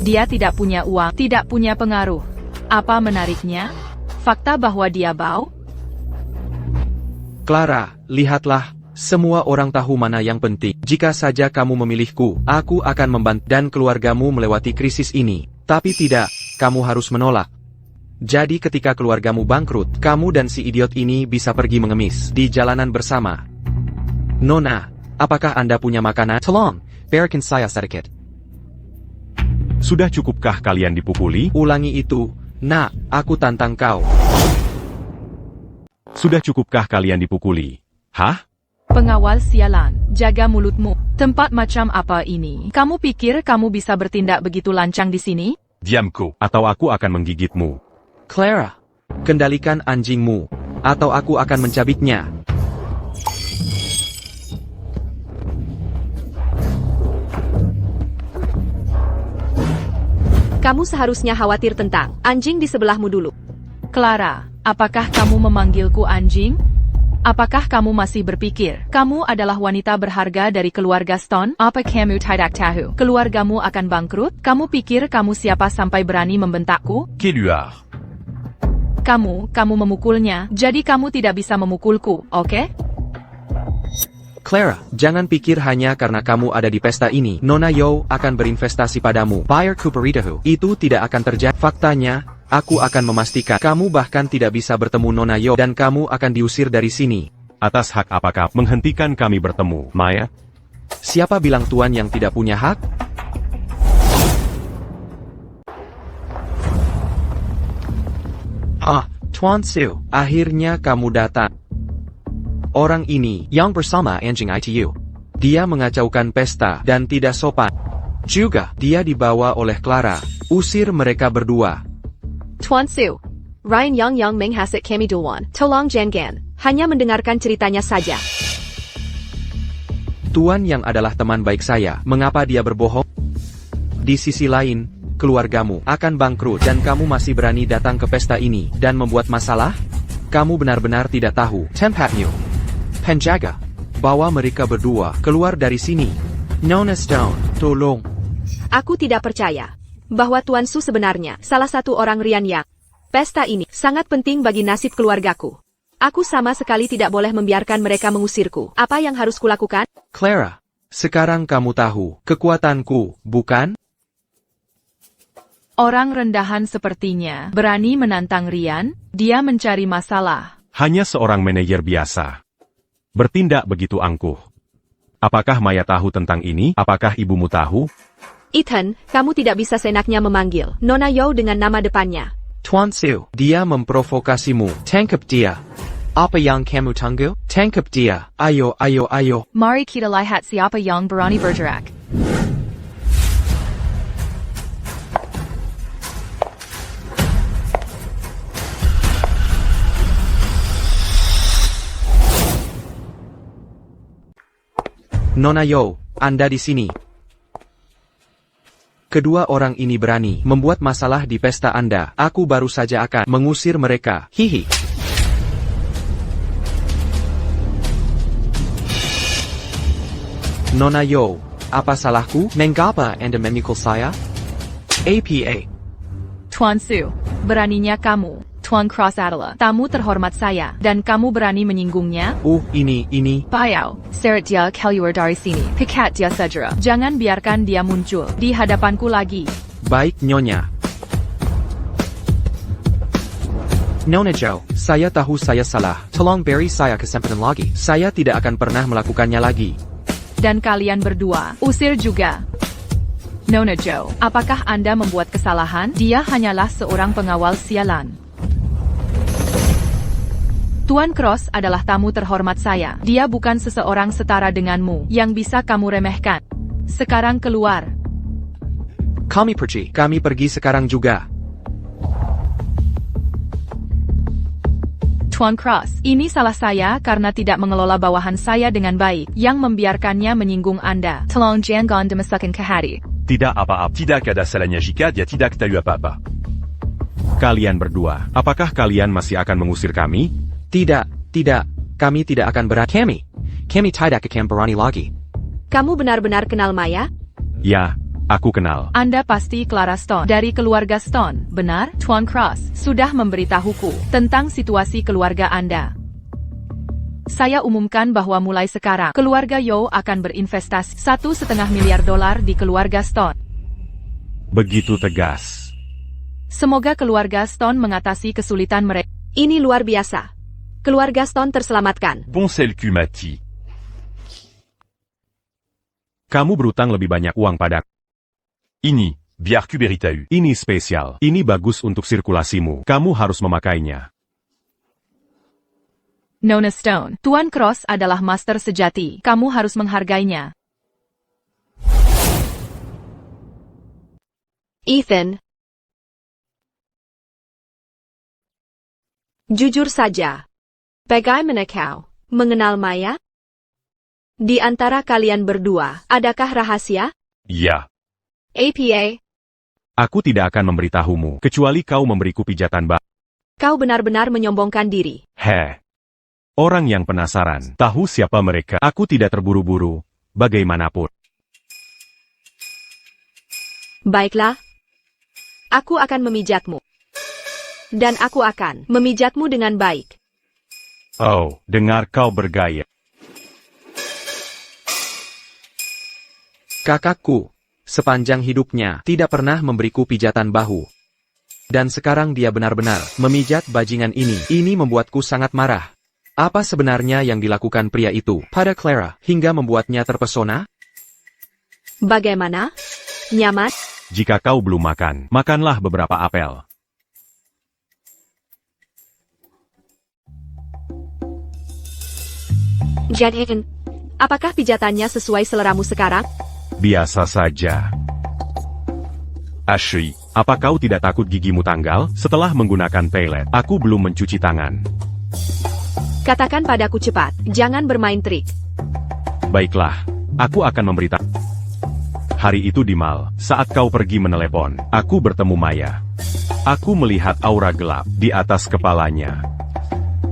Dia tidak punya uang, tidak punya pengaruh. Apa menariknya? Fakta bahwa dia bau? Clara, lihatlah. Semua orang tahu mana yang penting. Jika saja kamu memilihku, aku akan membantu dan keluargamu melewati krisis ini. Tapi tidak, kamu harus menolak. Jadi ketika keluargamu bangkrut, kamu dan si idiot ini bisa pergi mengemis di jalanan bersama. Nona, apakah Anda punya makanan? Tolong, berikan saya sedikit. Sudah cukupkah kalian dipukuli? Ulangi itu. Nak, aku tantang kau. Sudah cukupkah kalian dipukuli? Hah? Pengawal sialan, jaga mulutmu. Tempat macam apa ini? Kamu pikir kamu bisa bertindak begitu lancang di sini? Diamko. Atau aku akan menggigitmu. Clara, kendalikan anjingmu, atau aku akan mencabiknya. Kamu seharusnya khawatir tentang anjing di sebelahmu dulu. Clara, apakah kamu memanggilku anjing? Apakah kamu masih berpikir kamu adalah wanita berharga dari keluarga Stone? Apa kamu tidak tahu keluargamu akan bangkrut? Kamu pikir kamu siapa sampai berani membentakku? Keluar. Kamu memukulnya, jadi kamu tidak bisa memukulku, oke? Clara, jangan pikir hanya karena kamu ada di pesta ini, Nona Yo akan berinvestasi padamu. Bayar kuperitahu. Itu tidak akan terjadi. Faktanya, aku akan memastikan kamu bahkan tidak bisa bertemu Nona Yo dan kamu akan diusir dari sini. Atas hak apakah menghentikan kami bertemu, Maya? Siapa bilang tuan yang tidak punya hak? Tuan Su, akhirnya kamu datang. Orang ini, yang bersama anjing ITU. Dia mengacaukan pesta dan tidak sopan. Juga, dia dibawa oleh Clara. Usir mereka berdua. Tuan Su, Ryan yang menghasut kami duluan. Tolong jangan hanya mendengarkan ceritanya saja. Tuan yang adalah teman baik saya, mengapa dia berbohong? Di sisi lain, keluargamu akan bangkrut dan kamu masih berani datang ke pesta ini dan membuat masalah? Kamu benar-benar tidak tahu tempatmu. Penjaga, bawa mereka berdua keluar dari sini. Nona Stone, tolong. Aku tidak percaya bahwa Tuan Su sebenarnya salah satu orang Ryan yang. Pesta ini sangat penting bagi nasib keluargaku. Aku sama sekali tidak boleh membiarkan mereka mengusirku. Apa yang harus kulakukan? Clara, sekarang kamu tahu kekuatanku, bukan? Orang rendahan sepertinya berani menantang Ryan, dia mencari masalah. Hanya seorang manajer biasa. Bertindak begitu angkuh. Apakah Maya tahu tentang ini? Apakah ibumu tahu? Ethan, kamu tidak bisa seenaknya memanggil Nona Yo dengan nama depannya. Tuan Su, dia memprovokasimu. Tangkap dia. Apa yang kamu tunggu? Tangkap dia. Ayo, ayo, ayo. Mari kita lihat siapa yang berani bergerak. Nona Yo, Anda di sini. Kedua orang ini berani membuat masalah di pesta Anda. Aku baru saja akan mengusir mereka. Hihi. Nona Yo, apa salahku? Mengapa Anda memikul saya? APA. Tuan Su, beraninya kamu. Tuan Cross adalah tamu terhormat saya, dan kamu berani menyinggungnya? Ini. Payau, seret dia keluar dari sini. Pikat dia segera. Jangan biarkan dia muncul di hadapanku lagi. Baik, Nyonya. Nona Joe, saya tahu saya salah. Tolong beri saya kesempatan lagi. Saya tidak akan pernah melakukannya lagi. Dan kalian berdua, usir juga. Nona Joe, apakah Anda membuat kesalahan? Dia hanyalah seorang pengawal sialan. Tuan Cross adalah tamu terhormat saya. Dia bukan seseorang setara denganmu, yang bisa kamu remehkan. Sekarang keluar. Kami pergi sekarang juga. Tuan Cross, ini salah saya karena tidak mengelola bawahan saya dengan baik, yang membiarkannya menyinggung Anda. Tolong jangan dimasukkan ke hati. Tidak apa-apa. Tidak ada salahnya jika dia tidak tahu apa-apa. Kalian berdua, apakah kalian masih akan mengusir kami? Tidak. Kami tidak akan berani. Kami tidak akan berani lagi. Kamu benar-benar kenal Maya? Ya, aku kenal. Anda pasti Clara Stone dari keluarga Stone, benar? Tuan Cross sudah memberitahuku tentang situasi keluarga Anda. Saya umumkan bahwa mulai sekarang, keluarga Yao akan berinvestasi $1,5 miliar di keluarga Stone. Begitu tegas. Semoga keluarga Stone mengatasi kesulitan mereka. Ini luar biasa. Keluarga Stone terselamatkan. Bon c'est le cul Mati. Kamu berutang lebih banyak uang padaku. Ini, biar kuberitau. Ini spesial. Ini bagus untuk sirkulasimu. Kamu harus memakainya. Nona Stone, Tuan Cross adalah master sejati. Kamu harus menghargainya. Ethan. Jujur saja. Bagaimana kau mengenal Maya? Di antara kalian berdua, adakah rahasia? Ya. APA, Aku tidak akan memberitahumu, kecuali kau memberiku pijatan kau benar-benar menyombongkan diri. Orang yang penasaran, tahu siapa mereka. Aku tidak terburu-buru, bagaimanapun. Baiklah. Aku akan memijatmu. Dan aku akan memijatmu dengan baik. Oh, dengar kau bergaya. Kakakku, sepanjang hidupnya, tidak pernah memberiku pijatan bahu. Dan sekarang dia benar-benar memijat bajingan ini. Ini membuatku sangat marah. Apa sebenarnya yang dilakukan pria itu pada Clara, hingga membuatnya terpesona? Bagaimana? Nyaman? Jika kau belum makan, makanlah beberapa apel. Jadhagen, apakah pijatannya sesuai seleramu sekarang? Biasa saja. Ashley, apa kau tidak takut gigimu tanggal? Setelah menggunakan pelet, aku belum mencuci tangan. Katakan padaku cepat, jangan bermain trik. Baiklah, aku akan memberitahu. Hari itu di mal, saat kau pergi menelepon, aku bertemu Maya. Aku melihat aura gelap di atas kepalanya.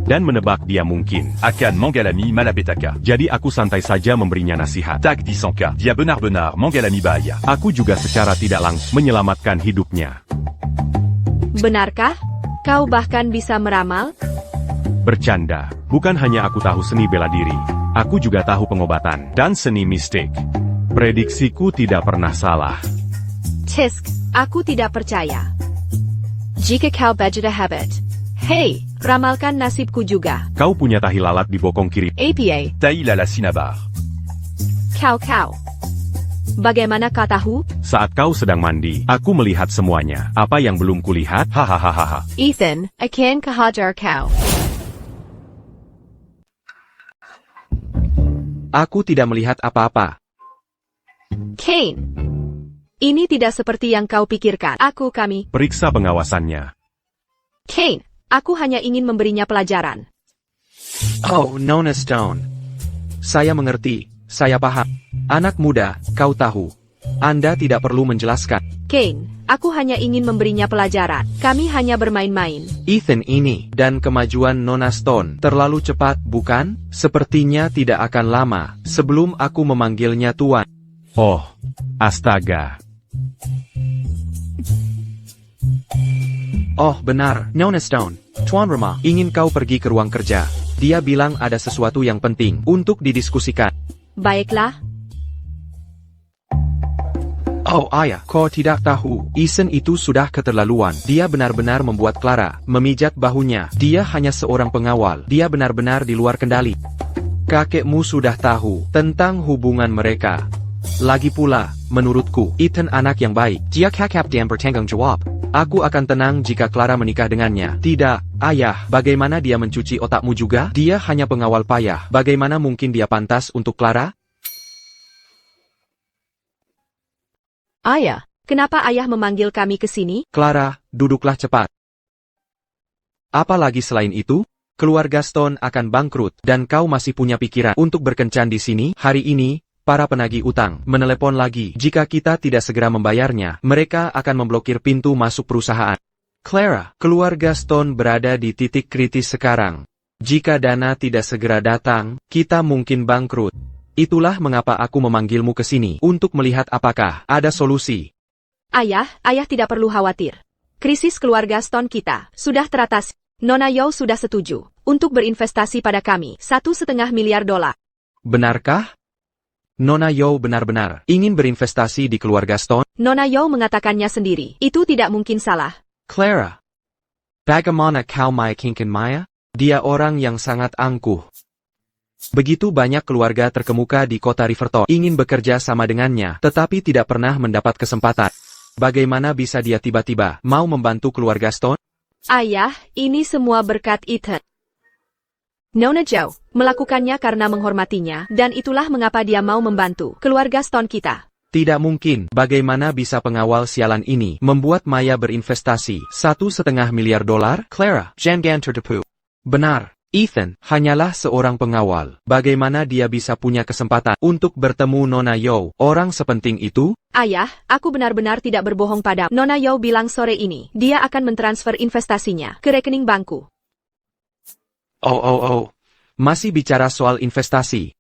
Dan menebak dia mungkin Akan mengalami malapetaka. Jadi aku santai saja memberinya nasihat. Tak disangka, dia benar-benar mengalami bahaya. Aku juga secara tidak langsung menyelamatkan hidupnya. Benarkah? Kau bahkan bisa meramal? Bercanda, bukan hanya aku tahu seni bela diri, aku juga tahu pengobatan dan seni mistik. Prediksiku tidak pernah salah. Tisk, aku tidak percaya. Jika kau bejada habit. Hei, ramalkan nasibku juga. Kau punya tahi lalat di bokong kiri. APA, Taïla la Sinabar. kau. Bagaimana kau tahu? Saat kau sedang mandi, aku melihat semuanya. Apa yang belum kulihat? Hahaha. Ethan, akan kehajar kau. Aku tidak melihat apa-apa. Kane. Ini tidak seperti yang kau pikirkan. Kami. Periksa pengawasannya. Kane, aku hanya ingin memberinya pelajaran. Oh, Nona Stone. Saya mengerti, saya paham. Anak muda, kau tahu. Anda tidak perlu menjelaskan. Kane, aku hanya ingin memberinya pelajaran. Kami hanya bermain-main. Ethan ini, dan kemajuan Nona Stone, terlalu cepat, bukan? Sepertinya tidak akan lama, sebelum aku memanggilnya Tuan. Oh, astaga. Oh, benar, Nona Stone. Tuan Rumah ingin kau pergi ke ruang kerja. Dia bilang ada sesuatu yang penting untuk didiskusikan. Baiklah. Oh ayah, kau tidak tahu, Ethan itu sudah keterlaluan. Dia benar-benar membuat Clara memijat bahunya. Dia hanya seorang pengawal. Dia benar-benar di luar kendali. Kakekmu sudah tahu tentang hubungan mereka. Lagi pula, menurutku, Ethan anak yang baik. Dia kakak dan bertanggung jawab. Aku akan tenang jika Clara menikah dengannya. Tidak, ayah, bagaimana dia mencuci otakmu juga? Dia hanya pengawal payah. Bagaimana mungkin dia pantas untuk Clara? Ayah, kenapa ayah memanggil kami ke sini? Clara, duduklah cepat. Apalagi selain itu, keluarga Stone akan bangkrut dan kau masih punya pikiran untuk berkencan di sini. Hari ini, para penagih utang menelepon lagi. Jika kita tidak segera membayarnya, mereka akan memblokir pintu masuk perusahaan. Clara, keluarga Stone berada di titik kritis sekarang. Jika dana tidak segera datang, kita mungkin bangkrut. Itulah mengapa aku memanggilmu ke sini, untuk melihat apakah ada solusi. Ayah tidak perlu khawatir. Krisis keluarga Stone kita sudah teratasi. Nona Yao sudah setuju untuk berinvestasi pada kami $1,5 miliar. Benarkah? Nona Yao benar-benar ingin berinvestasi di keluarga Stone? Nona Yao mengatakannya sendiri. Itu tidak mungkin salah. Clara, bagaimana kau meyakinkan Maya? Dia orang yang sangat angkuh. Begitu banyak keluarga terkemuka di kota Riverton ingin bekerja sama dengannya, tetapi tidak pernah mendapat kesempatan. Bagaimana bisa dia tiba-tiba mau membantu keluarga Stone? Ayah, ini semua berkat Ethan. Nona Yao melakukannya karena menghormatinya, dan itulah mengapa dia mau membantu keluarga Stone kita. Tidak mungkin. Bagaimana bisa pengawal sialan ini membuat Maya berinvestasi $1,5 miliar? Clara, jangan tertipu. Benar. Ethan hanyalah seorang pengawal. Bagaimana dia bisa punya kesempatan untuk bertemu Nona Yao, orang sepenting itu? Ayah, aku benar-benar tidak berbohong pada Nona Yao bilang sore ini, dia akan mentransfer investasinya ke rekening bankku. Oh. Masih bicara soal investasi.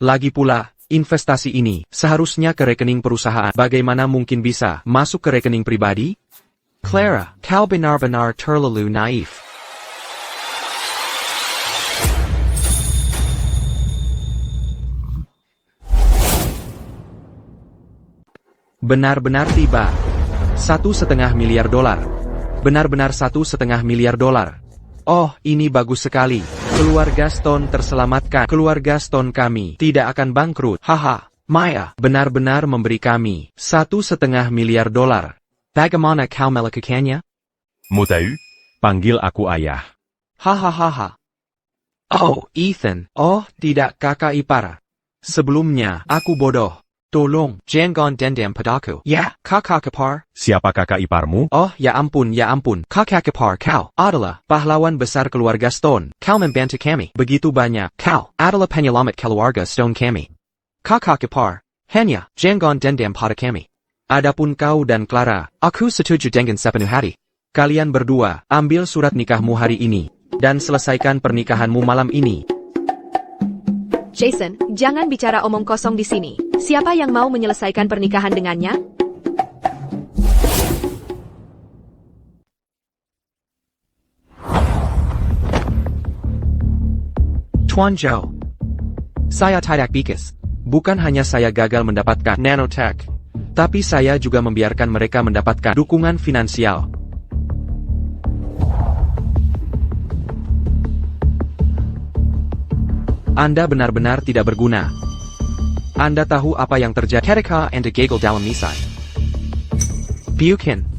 Lagi pula, investasi ini seharusnya ke rekening perusahaan. Bagaimana mungkin bisa masuk ke rekening pribadi? Clara, kau benar-benar terlalu naif. Benar-benar tiba. $1,5 miliar. Benar-benar $1,5 miliar. Oh, ini bagus sekali. Keluarga Stone terselamatkan. Keluarga Stone kami tidak akan bangkrut. Haha, Maya benar-benar memberi kami $1,5 miliar. Bagaimana kau melakukannya? Mot-à-eu? Panggil aku ayah. Hahaha. Oh, Ethan. Oh, tidak kakak ipar. Sebelumnya, aku bodoh. Tolong, jangan dendam padaku. Ya, kakak ipar. Siapa kakak iparmu? Oh, ya ampun. Kakak ipar kau adalah pahlawan besar keluarga Stone. Kau membantu kami begitu banyak. Kau adalah penyelamat keluarga Stone kami. Kakak ipar, hanya jangan dendam pada kami. Adapun kau dan Clara, aku setuju dengan sepenuh hati. Kalian berdua, ambil surat nikahmu hari ini, dan selesaikan pernikahanmu malam ini. Jason, jangan bicara omong kosong di sini. Siapa yang mau menyelesaikan pernikahan dengannya? Tuan Zhou, saya tidak bikas. Bukan hanya saya gagal mendapatkan nanotech, tapi saya juga membiarkan mereka mendapatkan dukungan finansial. Anda benar-benar tidak berguna. Anda tahu apa yang terjadi ketika Anda gagal dalam misi. Bukan.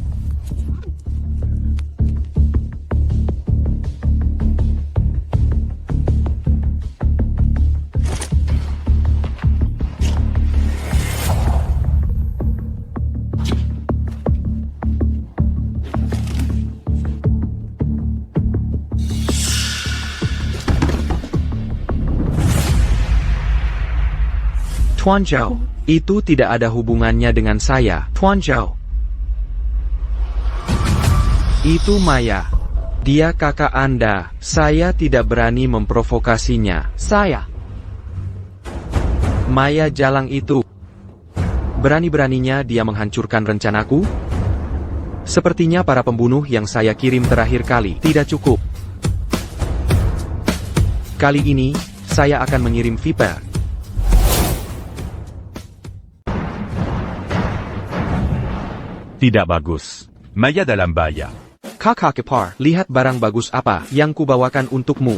Tuan Zhou, itu tidak ada hubungannya dengan saya, Tuan Zhou. Itu Maya. Dia kakak Anda. Saya tidak berani memprovokasinya. Saya. Maya jalang itu. Berani-beraninya dia menghancurkan rencanaku? Sepertinya para pembunuh yang saya kirim terakhir kali tidak cukup. Kali ini, saya akan mengirim Viper. Tidak bagus. Maya dalam bahaya. Kakak ipar, lihat barang bagus apa yang kubawakan untukmu.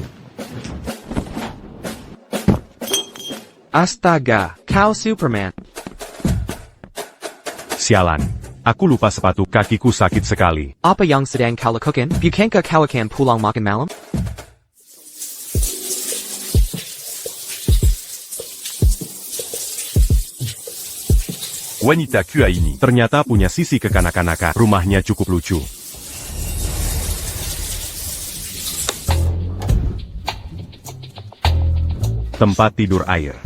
Astaga, kau Superman. Sialan. Aku lupa sepatu kakiku sakit sekali. Apa yang sedang kau lakukan? Bukankah kau akan pulang makan malam? Wanita Qa ini. Ternyata punya sisi kekanak-kanakan. Rumahnya cukup lucu. Tempat tidur air.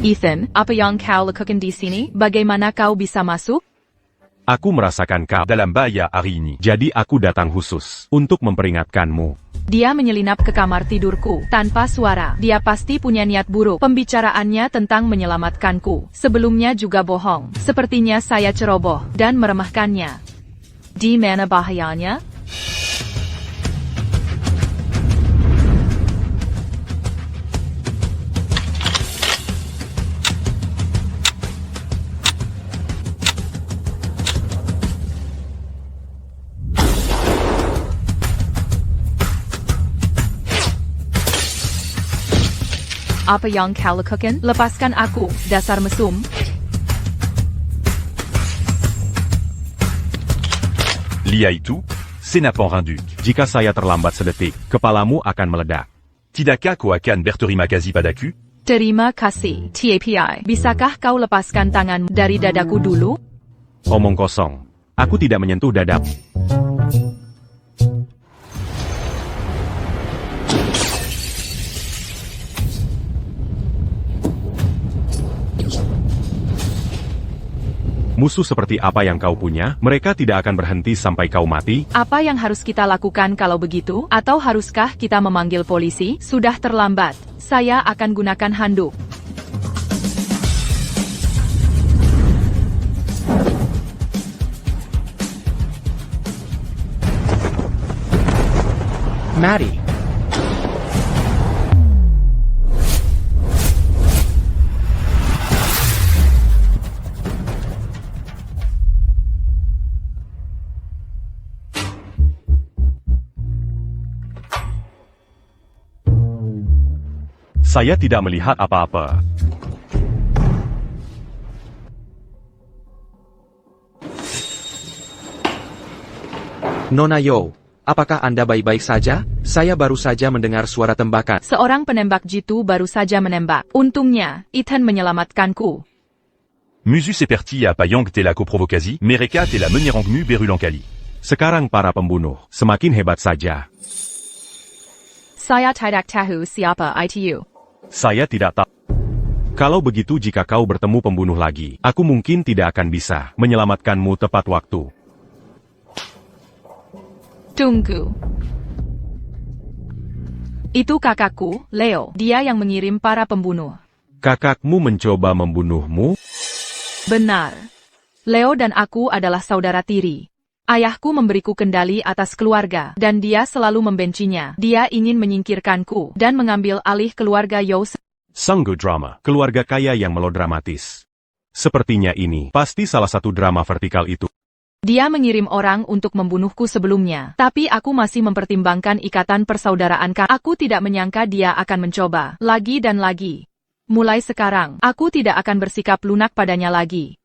Ethan, apa yang kau lakukan di sini? Bagaimana kau bisa masuk? Aku merasakan kau Dalam bahaya hari ini. Jadi aku datang khusus untuk memperingatkanmu. Dia menyelinap ke kamar tidurku tanpa suara. Dia pasti punya niat buruk. Pembicaraannya tentang menyelamatkanku sebelumnya juga bohong. Sepertinya saya ceroboh dan meremehkannya. Di mana bahayanya? Apa yang kau lakukan? Lepaskan aku, dasar mesum. Lia itu, Sénapan rendu. Jika saya terlambat sedetik, kepalamu akan meledak. Tidakkah kau akan berterima kasih padaku? Terima kasih, TAPI. Bisakah kau lepaskan tanganmu dari dadaku dulu? Omong kosong. Aku tidak menyentuh dadamu. Musuh seperti apa yang kau punya, mereka tidak akan berhenti sampai kau mati. Apa yang harus kita lakukan kalau begitu? Atau haruskah kita memanggil polisi? Sudah terlambat. Saya akan gunakan handuk. Maddie. Saya tidak melihat apa-apa. Nona Yo, apakah Anda baik-baik saja? Saya baru saja mendengar suara tembakan. Seorang penembak jitu baru saja menembak. Untungnya, Ethan menyelamatkanku. Musus est parti à Payang te la coprovocasi, Mereka te la menirangmu berulankali. Sekarang para pembunuh semakin hebat saja. Saya tidak tahu siapa itu. Saya tidak tahu. Kalau begitu jika kau bertemu pembunuh lagi, aku mungkin tidak akan bisa menyelamatkanmu tepat waktu. Tunggu. Itu kakakku, Leo. Dia yang mengirim para pembunuh. Kakakmu mencoba membunuhmu? Benar. Leo dan aku adalah saudara tiri. Ayahku memberiku kendali atas keluarga, dan dia selalu membencinya. Dia ingin menyingkirkanku, dan mengambil alih keluarga Yo. Sungguh drama, keluarga kaya yang melodramatis. Sepertinya ini pasti salah satu drama vertikal itu. Dia mengirim orang untuk membunuhku sebelumnya, tapi aku masih mempertimbangkan ikatan persaudaraan. Aku tidak menyangka dia akan mencoba, lagi dan lagi. Mulai sekarang, aku tidak akan bersikap lunak padanya lagi.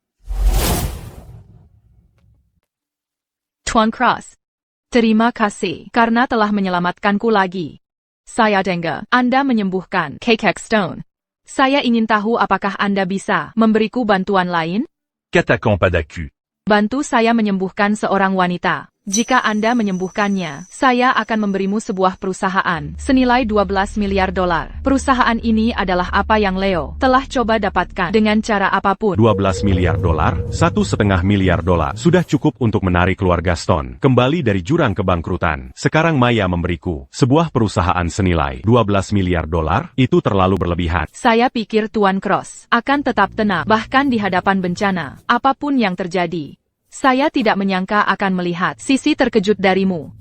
Tuan Cross. Terima kasih karena telah menyelamatkanku lagi. Saya dengar Anda menyembuhkan Kakak Stone. Saya ingin tahu apakah Anda bisa memberiku bantuan lain? Katakan padaku. Bantu saya menyembuhkan seorang wanita. Jika Anda menyembuhkannya, saya akan memberimu sebuah perusahaan senilai 12 miliar dolar. Perusahaan ini adalah apa yang Leo telah coba dapatkan dengan cara apapun. 12 miliar dolar, 1,5 miliar dolar. Sudah cukup untuk menarik keluarga Stone kembali dari jurang kebangkrutan. Sekarang Maya memberiku sebuah perusahaan senilai 12 miliar dolar, itu terlalu berlebihan. Saya pikir Tuan Cross akan tetap tenang, bahkan di hadapan bencana, apapun yang terjadi. Saya tidak menyangka akan melihat sisi terkejut darimu.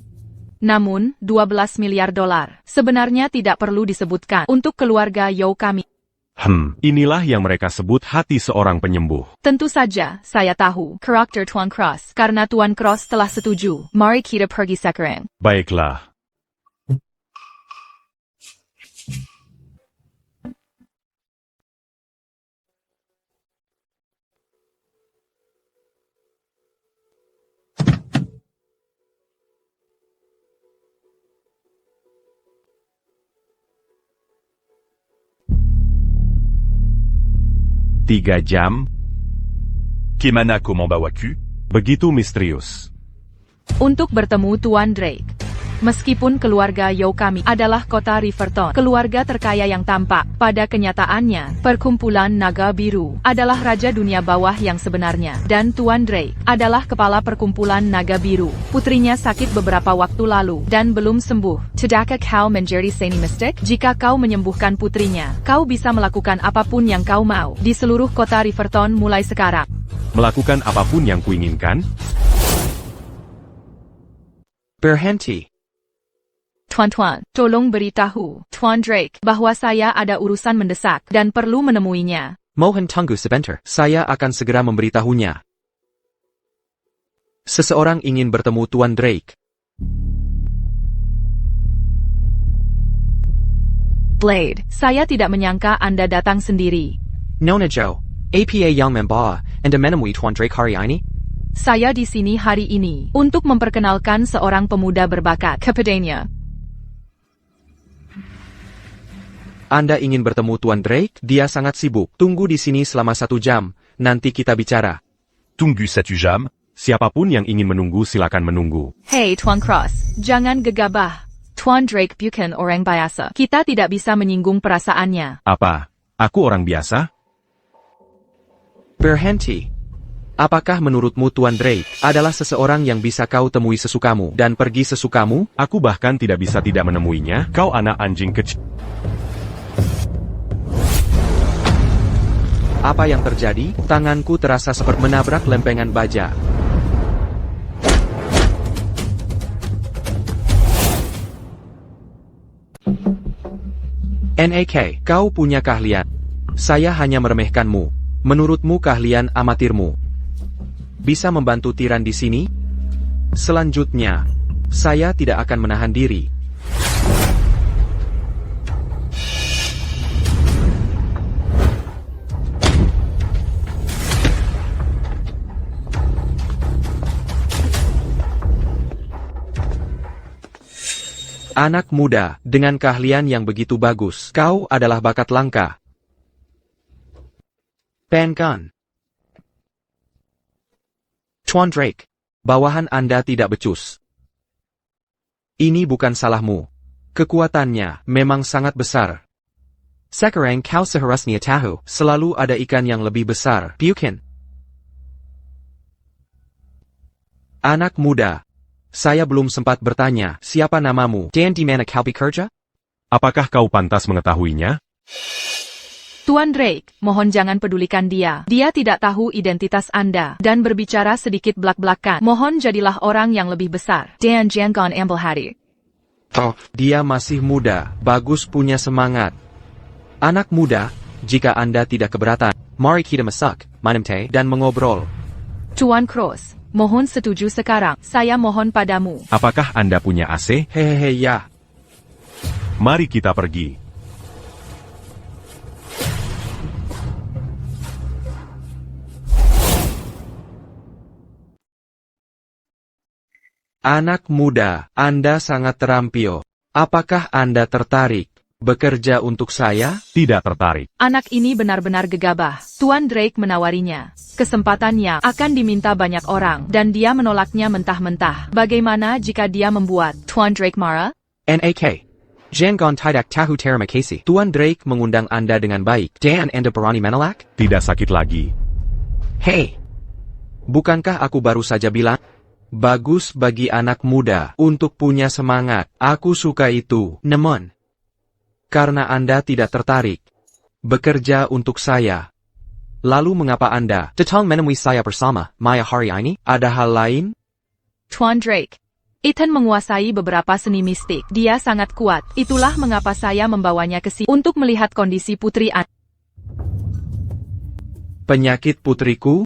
Namun, 12 miliar dolar sebenarnya tidak perlu disebutkan untuk keluarga Yao kami. Inilah yang mereka sebut hati seorang penyembuh. Tentu saja, saya tahu karakter Tuan Cross, karena Tuan Cross telah setuju. Mari kita pergi sekarang. Baiklah. Tiga jam, Kemana kau membawaku? begitu misterius. Untuk bertemu Tuan Drake. Meskipun keluarga Yao kami adalah kota Riverton, keluarga terkaya yang tampak, pada kenyataannya, perkumpulan naga biru adalah raja dunia bawah yang sebenarnya. Dan Tuan Drake adalah kepala perkumpulan naga biru. Putrinya sakit beberapa waktu lalu, dan belum sembuh. Tidakkah kau menjadi seni mistik? Jika kau menyembuhkan putrinya, kau bisa melakukan apapun yang kau mau di seluruh kota Riverton mulai sekarang. Melakukan apapun yang kuinginkan? Berhenti. Tuan-tuan, tolong beritahu Tuan Drake bahwa saya ada urusan mendesak dan perlu menemuinya. Mohon tunggu sebentar. Saya akan segera memberitahunya. Seseorang ingin bertemu Tuan Drake. Blade, saya tidak menyangka Anda datang sendiri. Nona Joe, APA yang membawa Anda menemui Tuan Drake hari ini? Saya di sini hari ini untuk memperkenalkan seorang pemuda berbakat kepadanya. Anda ingin bertemu Tuan Drake? Dia sangat sibuk. Tunggu di sini selama 1 jam. Nanti kita bicara. Tunggu 1 jam. Siapapun yang ingin menunggu silakan menunggu. Hey Tuan Cross, jangan gegabah. Tuan Drake bukan orang biasa. Kita tidak bisa menyinggung perasaannya. Apa? Aku orang biasa? Berhenti. Apakah menurutmu Tuan Drake adalah seseorang yang bisa kau temui sesukamu dan pergi sesukamu? Aku bahkan tidak bisa tidak menemuinya. Kau anak anjing kecil. Apa yang terjadi? Tanganku terasa seperti menabrak lempengan baja. NAK, kau punya keahlian. Saya hanya meremehkanmu. Menurutmu keahlian amatirmu bisa membantu tiran di sini? Selanjutnya, saya tidak akan menahan diri. Anak muda, dengan keahlian yang begitu bagus, kau adalah bakat langka. Penkan. Tuan Drake, bawahan Anda tidak becus. Ini bukan salahmu. Kekuatannya memang sangat besar. Sekarang kau seharusnya tahu, selalu ada ikan yang lebih besar, bukan? Anak muda. Saya belum sempat bertanya, siapa namamu? Dan di mana kau bekerja? Apakah kau pantas mengetahuinya? Tuan Drake, mohon jangan pedulikan dia. Dia tidak tahu identitas Anda dan berbicara sedikit belak-belakan. Mohon jadilah orang yang lebih besar. Dan jangan ambil hati. Oh, dia masih muda, bagus punya semangat. Anak muda, jika Anda tidak keberatan, mari kita masak, minum teh, dan mengobrol. Tuan Cross, mohon setuju sekarang. Saya mohon padamu. Apakah Anda punya AC? Hehehe ya. Mari kita pergi. Anak muda, Anda sangat terampil. Apakah Anda tertarik? Bekerja untuk saya? Tidak tertarik. Anak ini benar-benar gegabah. Tuan Drake menawarinya. Kesempatannya akan diminta banyak orang, dan dia menolaknya mentah-mentah. Bagaimana jika dia membuat Tuan Drake marah? NAK. Jangan tidak tahu terima kasih. Tuan Drake mengundang Anda dengan baik. Dan Anda berani menolak? Tidak sakit lagi. Hei! Bukankah aku baru saja bilang? Bagus bagi anak muda untuk punya semangat. Aku suka itu. Namun, karena Anda tidak tertarik bekerja untuk saya, lalu mengapa Anda datang menemui saya bersama Maya hari ini? Ada hal lain? Tuan Drake. Ethan menguasai beberapa seni mistik. Dia sangat kuat. Itulah mengapa saya membawanya ke sini untuk melihat kondisi putri Anda. Penyakit putriku?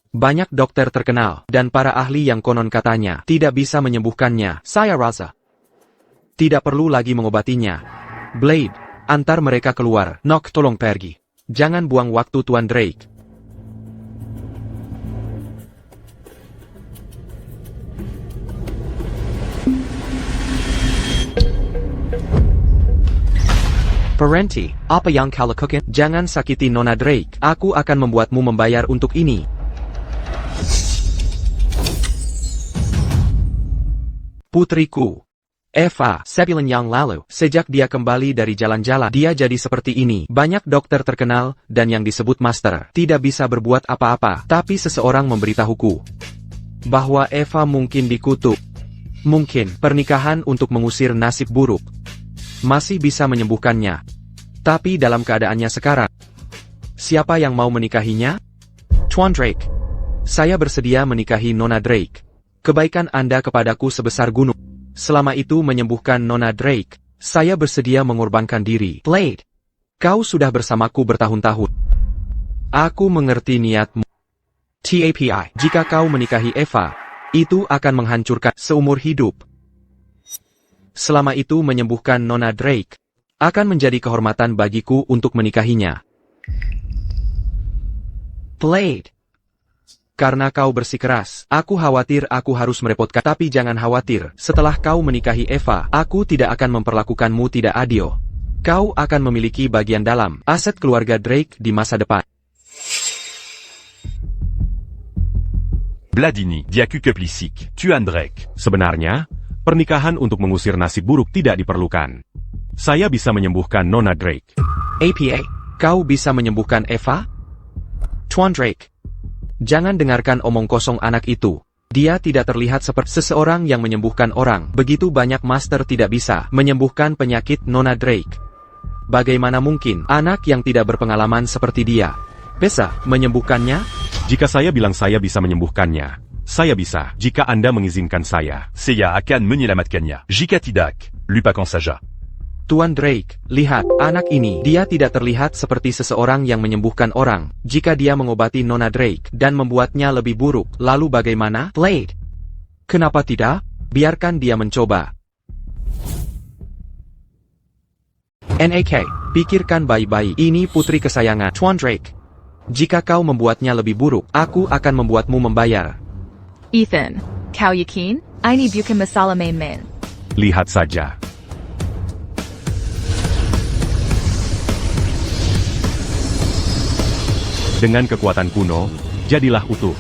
Banyak dokter terkenal dan para ahli yang konon katanya tidak bisa menyembuhkannya. Saya rasa tidak perlu lagi mengobatinya. Blade, antar mereka keluar. Nock, tolong pergi. Jangan buang waktu Tuan Drake. Parenti, apa yang kau lakukan? Jangan sakiti Nona Drake. Aku akan membuatmu membayar untuk ini. Putriku. Eva, sebulan yang lalu, sejak dia kembali dari jalan-jalan, dia jadi seperti ini. Banyak dokter terkenal, dan yang disebut master, tidak bisa berbuat apa-apa. Tapi seseorang memberitahuku bahwa Eva mungkin dikutuk. Mungkin, pernikahan untuk mengusir nasib buruk masih bisa menyembuhkannya. Tapi dalam keadaannya sekarang, siapa yang mau menikahinya? Tuan Drake. Saya bersedia menikahi Nona Drake. Kebaikan Anda kepadaku sebesar gunung. Selama itu menyembuhkan Nona Drake, saya bersedia mengorbankan diri. Blade, kau sudah bersamaku bertahun-tahun. Aku mengerti niatmu. TAPI, jika kau menikahi Eva, itu akan menghancurkan seumur hidup. Selama itu menyembuhkan Nona Drake, akan menjadi kehormatan bagiku untuk menikahinya. Blade, karena kau bersikeras, aku khawatir aku harus merepotkan. Tapi jangan khawatir, setelah kau menikahi Eva, aku tidak akan memperlakukanmu tidak adil. Kau akan memiliki bagian dalam aset keluarga Drake di masa depan. Bladini, diakukeplisik, Tuan Drake. Sebenarnya, pernikahan untuk mengusir nasib buruk tidak diperlukan. Saya bisa menyembuhkan Nona Drake. APA, kau bisa menyembuhkan Eva? Tuan Drake, jangan dengarkan omong kosong anak itu. Dia tidak terlihat seperti seseorang yang menyembuhkan orang. Begitu banyak master tidak bisa menyembuhkan penyakit Nona Drake. Bagaimana mungkin anak yang tidak berpengalaman seperti dia bisa menyembuhkannya? Jika saya bilang saya bisa menyembuhkannya, saya bisa, jika Anda mengizinkan saya. Saya akan menyelamatkannya. Jika tidak, lupakan saja. Tuan Drake, lihat, anak ini, dia tidak terlihat seperti seseorang yang menyembuhkan orang. Jika dia mengobati Nona Drake dan membuatnya lebih buruk, lalu bagaimana? Blade, kenapa tidak? Biarkan dia mencoba. NAK, pikirkan baik-baik, ini putri kesayangan Tuan Drake. Jika kau membuatnya lebih buruk, aku akan membuatmu membayar. Ethan, kau yakin? Ini bukan masalah main-main. Lihat saja. Dengan kekuatan kuno, jadilah utuh.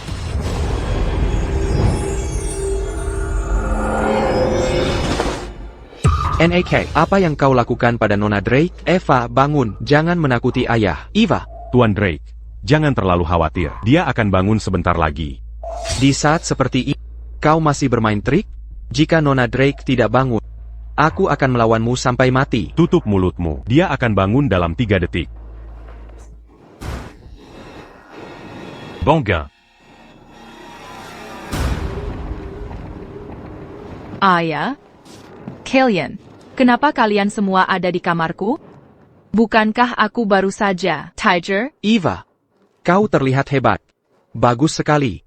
NAK, apa yang kau lakukan pada Nona Drake? Eva, bangun, jangan menakuti ayah. Eva, Tuan Drake, jangan terlalu khawatir. Dia akan bangun sebentar lagi. Di saat seperti ini, kau masih bermain trik? Jika Nona Drake tidak bangun, aku akan melawanmu sampai mati. Tutup mulutmu. Dia akan bangun dalam 3 detik. Banguin. Ayah? Kalian, kenapa kalian semua ada di kamarku? Bukankah aku baru saja, Tiger? Eva, kau terlihat hebat. Bagus sekali.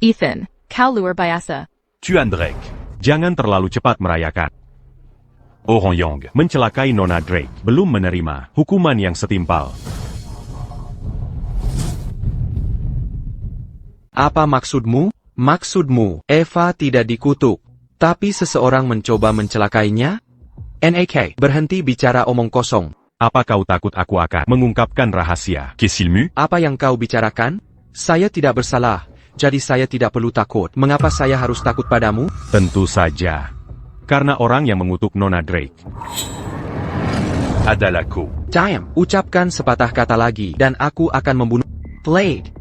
Ethan, kau luar biasa. Tuan Drake. Jangan terlalu cepat merayakan. Orangyang. Mencelakai Nona Drake, belum menerima hukuman yang setimpal. Apa maksudmu? Maksudmu, Eva tidak dikutuk, tapi seseorang mencoba mencelakainya? NAK, berhenti bicara omong kosong. Apa kau takut aku akan mengungkapkan rahasia? Qu'est-il mu? Apa yang kau bicarakan? Saya tidak bersalah, jadi saya tidak perlu takut. Mengapa saya harus takut padamu? Tentu saja. Karena orang yang mengutuk Nona Drake. Adalako. Diam, ucapkan sepatah kata lagi, dan aku akan membunuh. Blade.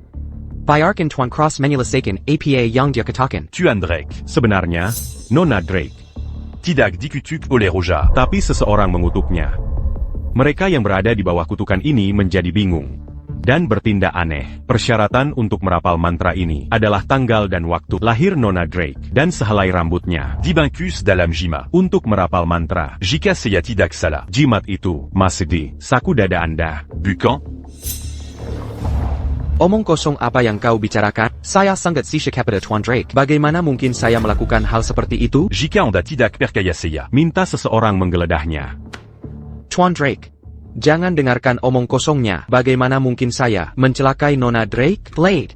Bayarkan Tuan Cross Menulasakan APA yang dia katakan. Tuan Drake. Sebenarnya, Nona Drake. Tidak dikutuk oleh Roja. Tapi seseorang mengutuknya. Mereka yang berada di bawah kutukan ini menjadi bingung. Dan bertindak aneh. Persyaratan untuk merapal mantra ini adalah tanggal dan waktu lahir Nona Drake dan sehelai rambutnya. Dibankus dalam jima. Untuk merapal mantra, Jika saya tidak salah. jimat itu masih di saku dada Anda. Bukan? Omong kosong apa yang kau bicarakan? Saya sangat siap kepada Tuan Drake. Bagaimana mungkin saya melakukan hal seperti itu? Jika Anda tidak percaya saya. Minta seseorang menggeledahnya. Tuan Drake. Jangan dengarkan omong kosongnya. Bagaimana mungkin saya mencelakai Nona Drake? Blade.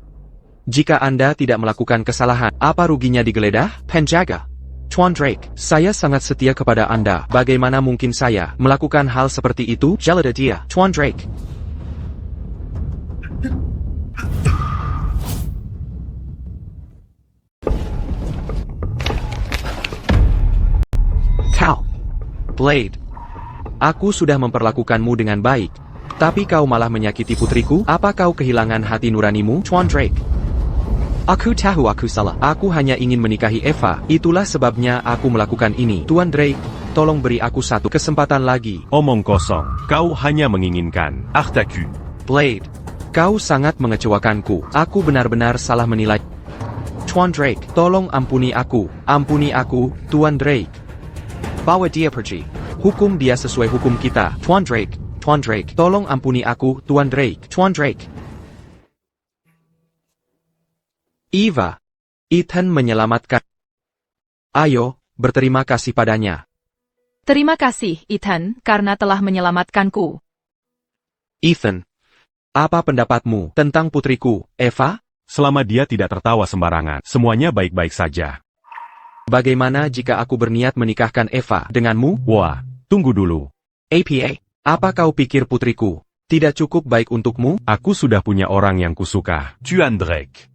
Jika Anda tidak melakukan kesalahan, apa ruginya digeledah? Penjaga. Tuan Drake, saya sangat setia kepada Anda. Bagaimana mungkin saya melakukan hal seperti itu? Jelada dia. Tuan Drake. Kau. Blade. Aku sudah memperlakukanmu dengan baik. Tapi kau malah menyakiti putriku? Apa kau kehilangan hati nuranimu, Tuan Drake? Aku tahu aku salah. Aku hanya ingin menikahi Eva. Itulah sebabnya aku melakukan ini. Tuan Drake, tolong beri aku satu kesempatan lagi. Omong kosong, kau hanya menginginkan. Artaku. Blade, kau sangat mengecewakanku. Aku benar-benar salah menilai. Tuan Drake, tolong ampuni aku. Ampuni aku, Tuan Drake. Bawa dia pergi. Hukum dia sesuai hukum kita. Tuan Drake, Tuan Drake, tolong ampuni aku, Tuan Drake, Tuan Drake. Eva. Ethan menyelamatkan. Ayo, berterima kasih padanya. Terima kasih, Ethan, karena telah menyelamatkanku. Ethan. Apa pendapatmu tentang putriku, Eva? Selama dia tidak tertawa sembarangan, semuanya baik-baik saja. Bagaimana jika aku berniat menikahkan Eva denganmu? Wah, tunggu dulu. APA, apa kau pikir putriku tidak cukup baik untukmu? Aku sudah punya orang yang kusuka. Tuan Drake.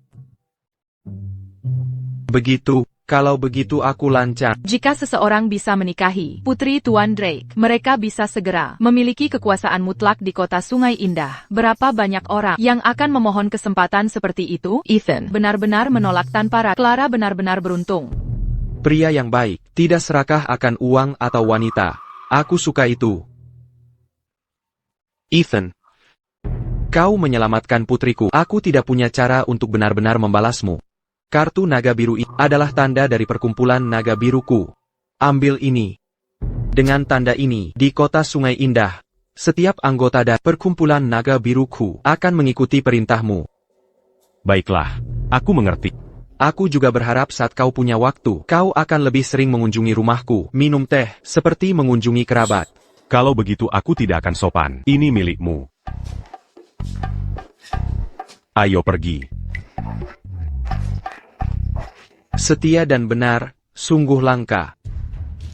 Begitu, kalau begitu aku lancar. Jika seseorang bisa menikahi putri Tuan Drake, mereka bisa segera memiliki kekuasaan mutlak di kota Sungai Indah. Berapa banyak orang yang akan memohon kesempatan seperti itu? Ethan benar-benar menolak tanpa ragu. Clara benar-benar beruntung. Pria yang baik, tidak serakah akan uang atau wanita. Aku suka itu. Ethan. Kau menyelamatkan putriku. Aku tidak punya cara untuk benar-benar membalasmu. Kartu naga biru ini adalah tanda dari perkumpulan naga biruku. Ambil ini. Dengan tanda ini, di kota Sungai Indah, setiap anggota dari perkumpulan naga biruku akan mengikuti perintahmu. Baiklah, aku mengerti. Aku juga berharap saat kau punya waktu, kau akan lebih sering mengunjungi rumahku, minum teh, seperti mengunjungi kerabat. Kalau begitu aku tidak akan sopan. Ini milikmu. Ayo pergi. Setia dan benar, sungguh langka.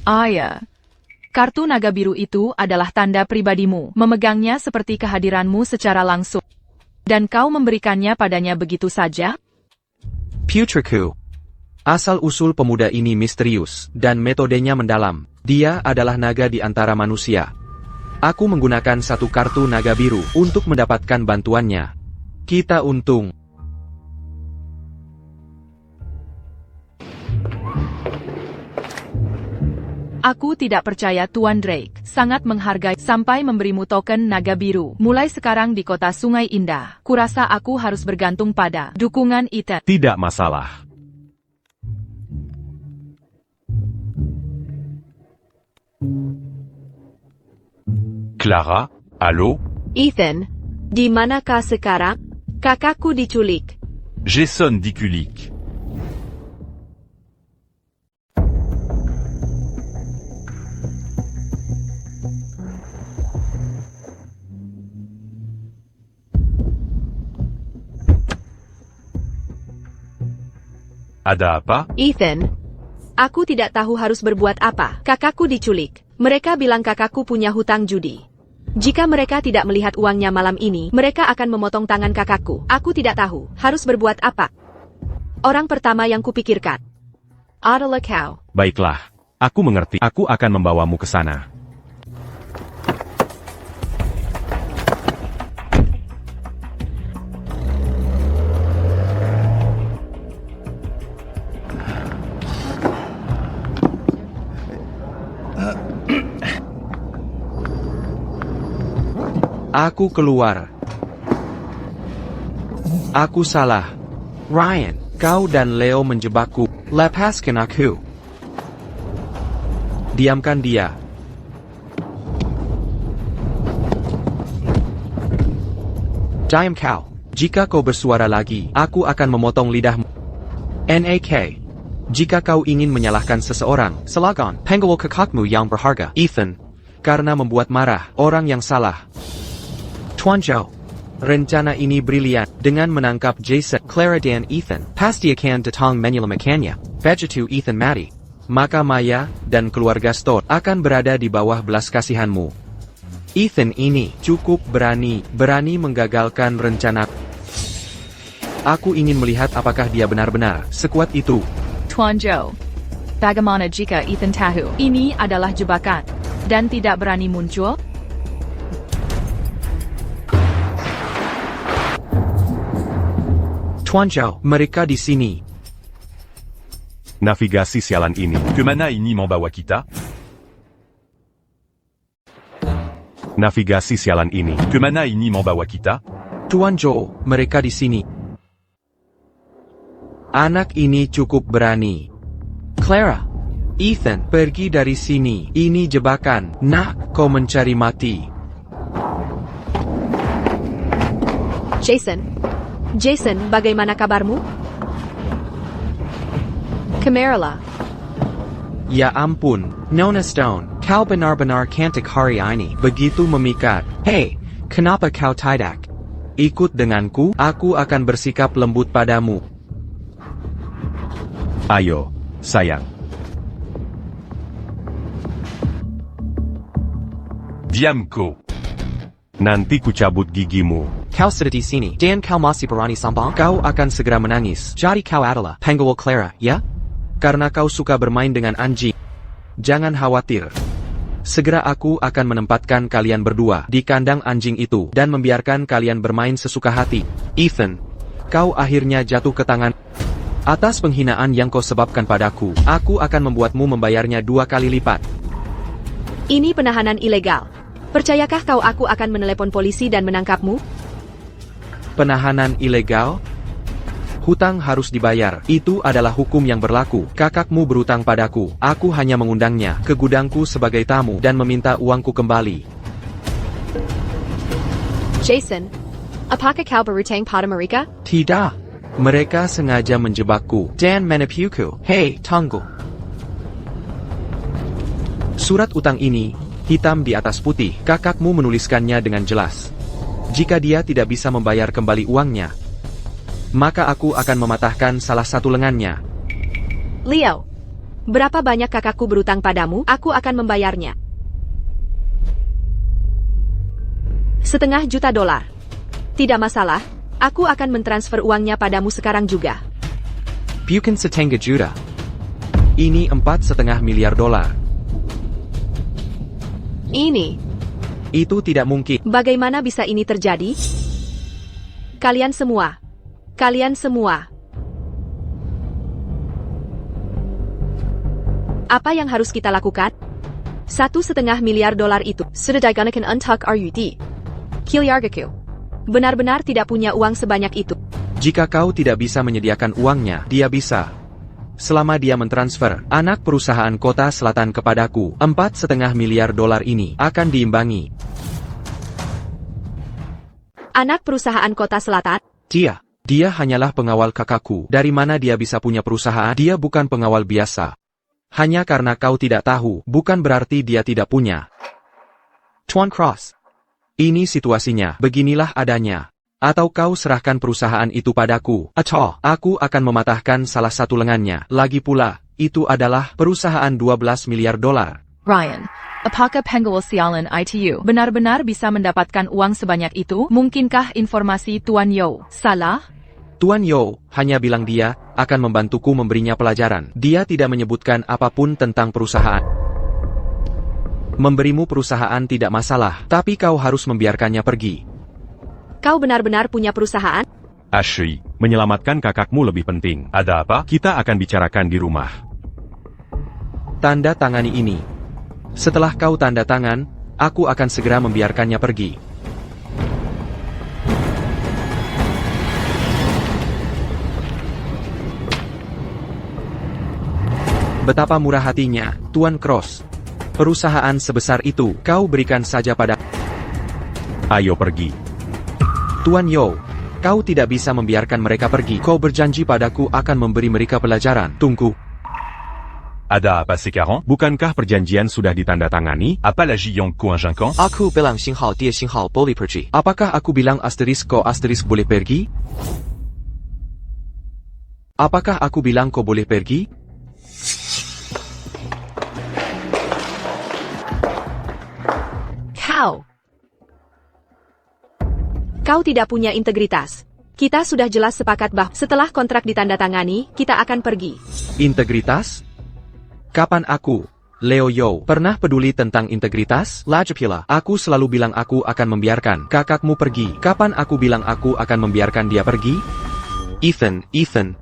Ya. Kartu naga biru itu adalah tanda pribadimu. Memegangnya seperti kehadiranmu secara langsung. Dan kau memberikannya padanya begitu saja? Putriku. Asal-usul pemuda ini misterius, dan metodenya mendalam. Dia adalah naga di antara manusia. Aku menggunakan satu kartu naga biru untuk mendapatkan bantuannya. Kita untung. Aku tidak percaya Tuan Drake sangat menghargai sampai memberimu token naga biru. Mulai sekarang di kota Sungai Indah, kurasa aku harus bergantung pada dukungan Ethan. Tidak masalah. Clara, allô? Ethan, di manakah sekarang? Kakakku diculik. Jason diculik. Ada apa? Ethan, aku tidak tahu harus berbuat apa. Kakakku diculik. Mereka bilang kakakku punya hutang judi. Jika mereka tidak melihat uangnya malam ini, mereka akan memotong tangan kakakku. Aku tidak tahu harus berbuat apa. Orang pertama yang kupikirkan adalah kau. Baiklah, aku mengerti. Aku akan membawamu ke sana. Aku keluar. Aku salah. Ryan, kau dan Leo menjebakku. Lepaskan aku. Diamkan dia. Diam kau. Jika kau bersuara lagi, aku akan memotong lidahmu. NAK. Jika kau ingin menyalahkan seseorang, silakan penggawal kakakmu yang berharga, Ethan. Karena membuat marah orang yang salah. Tuan Zhou. Rencana ini brilian. Dengan menangkap Jason, Clara dan Ethan, pasti akan datang menyelamatkannya. Begitu Ethan mati, maka Maya dan keluarga Stone akan berada di bawah belas kasihanmu. Ethan ini cukup berani menggagalkan rencana. Aku ingin melihat apakah dia benar-benar sekuat itu. Tuan Zhou. Bagaimana jika Ethan tahu ini adalah jebakan dan tidak berani muncul? Tuan Zhou, mereka di sini. Navigasi sialan ini. Kemana ini membawa kita? Navigasi sialan ini. Kemana ini membawa kita? Tuan Zhou, mereka di sini. Anak ini cukup berani. Clara, Ethan, pergi dari sini. Ini jebakan. Nak, kau mencari mati. Jason, bagaimana kabarmu? Camarilla. Ya ampun, Nona Stone, kau benar-benar cantik hari ini. Begitu memikat. Hei, kenapa kau tidak ikut denganku? Aku akan bersikap lembut padamu. Ayo, sayang. Diamko. Nanti ku cabut gigimu. Kau sudah di sini, dan kau masih berani sambang? Kau akan segera menangis. Jadi kau adalah penggawal Clara, ya? Karena kau suka bermain dengan anjing. Jangan khawatir. Segera aku akan menempatkan kalian berdua di kandang anjing itu dan membiarkan kalian bermain sesuka hati. Ethan, kau akhirnya jatuh ke tangan. Atas penghinaan yang kau sebabkan padaku, aku akan membuatmu membayarnya 2 kali lipat. Ini penahanan ilegal. Percayakah kau aku akan menelepon polisi dan menangkapmu? Penahanan ilegal? Hutang harus dibayar. Itu adalah hukum yang berlaku. Kakakmu berutang padaku. Aku hanya mengundangnya ke gudangku sebagai tamu dan meminta uangku kembali. Jason, apakah kau berutang pada mereka? Tidak. Mereka sengaja menjebakku dan menipuku. Hei, tunggu. Surat utang ini, hitam di atas putih. Kakakmu menuliskannya dengan jelas. Jika dia tidak bisa membayar kembali uangnya, maka aku akan mematahkan salah satu lengannya. Leo, berapa banyak kakakku berutang padamu? Aku akan membayarnya. $500,000. Tidak masalah, aku akan mentransfer uangnya padamu sekarang juga. Bukan setengah juta. Ini $4,5 miliar. Itu tidak mungkin. Bagaimana bisa ini terjadi? Kalian semua. Apa yang harus kita lakukan? $1,5 miliar itu. Sudah digunakan untuk RUD. Keluargaku benar-benar tidak punya uang sebanyak itu. Jika kau tidak bisa menyediakan uangnya, dia bisa. Selama dia mentransfer anak perusahaan kota selatan kepadaku, $4,5 miliar ini akan diimbangi. Anak perusahaan kota selatan? Dia hanyalah pengawal kakakku. Dari mana dia bisa punya perusahaan? Dia bukan pengawal biasa. Hanya karena kau tidak tahu, bukan berarti dia tidak punya. Tuan Cross, ini situasinya, beginilah adanya. Atau kau serahkan perusahaan itu padaku, atau aku akan mematahkan salah satu lengannya. Lagi pula, itu adalah perusahaan $12 miliar. Ryan, apakah penjual sialan itu benar-benar bisa mendapatkan uang sebanyak itu? Mungkinkah informasi Tuan Yo salah? Tuan Yo hanya bilang dia akan membantuku memberinya pelajaran. Dia tidak menyebutkan apapun tentang perusahaan. Memberimu perusahaan tidak masalah, tapi kau harus membiarkannya pergi. Kau benar-benar punya perusahaan? Ashley, Menyelamatkan kakakmu lebih penting. ada apa? Kita akan bicarakan di rumah. Tanda tangani ini. Setelah kau tanda tangan, aku akan segera membiarkannya pergi. Betapa murah hatinya, Tuan Cross. Perusahaan sebesar itu, kau berikan saja pada Ayo pergi. Tuan Yo. Kau tidak bisa membiarkan mereka pergi. Kau berjanji padaku akan memberi mereka pelajaran. Tunggu. Ada apa sekarang? Bukankah perjanjian sudah ditandatangani? Apa lagi yang convaincant? Aku bilang singhal dia singhal boleh pergi. Apakah aku bilang asterisk kau asterisk boleh pergi? Apakah aku bilang kau boleh pergi? Kau tidak punya integritas. Kita sudah jelas sepakat bahwa setelah kontrak ditandatangani, kita akan pergi. Integritas? Kapan aku, Leo Yo, pernah peduli tentang integritas? Lajapila, aku selalu bilang aku akan membiarkan kakakmu pergi. Kapan aku bilang aku akan membiarkan dia pergi? Ethan,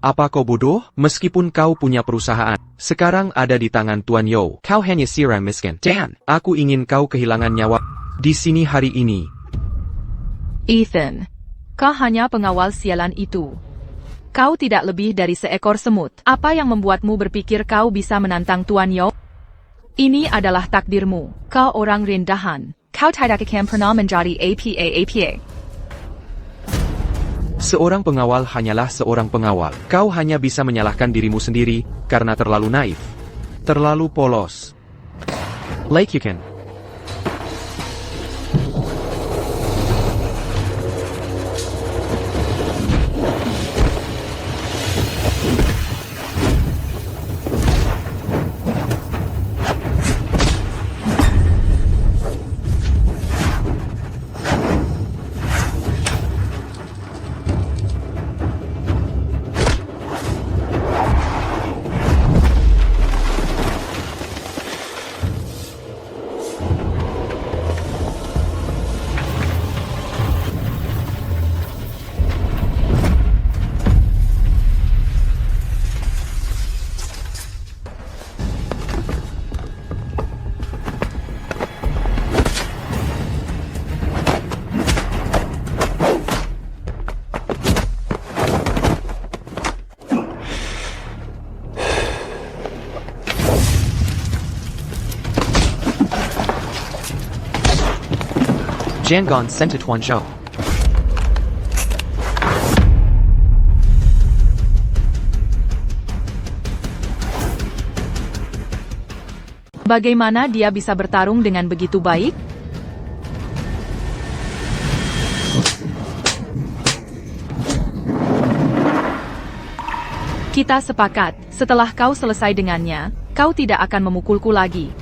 apa kau bodoh? Meskipun kau punya perusahaan, sekarang ada di tangan Tuan Yo. Kau hanya siram miskin. Dan, aku ingin kau kehilangan nyawa di sini hari ini. Ethan, kau hanya pengawal sialan itu. Kau tidak lebih dari seekor semut. Apa yang membuatmu berpikir kau bisa menantang Tuan Yo? Ini adalah takdirmu. Kau orang rendahan. Kau tidak akan pernah menjadi apa. Seorang pengawal hanyalah seorang pengawal. Kau hanya bisa menyalahkan dirimu sendiri karena terlalu naif. Terlalu polos. Like you can. Jangon sent to Tuan Zhou. Bagaimana dia bisa bertarung dengan begitu baik? Kita sepakat, setelah kau selesai dengannya, kau tidak akan memukulku lagi.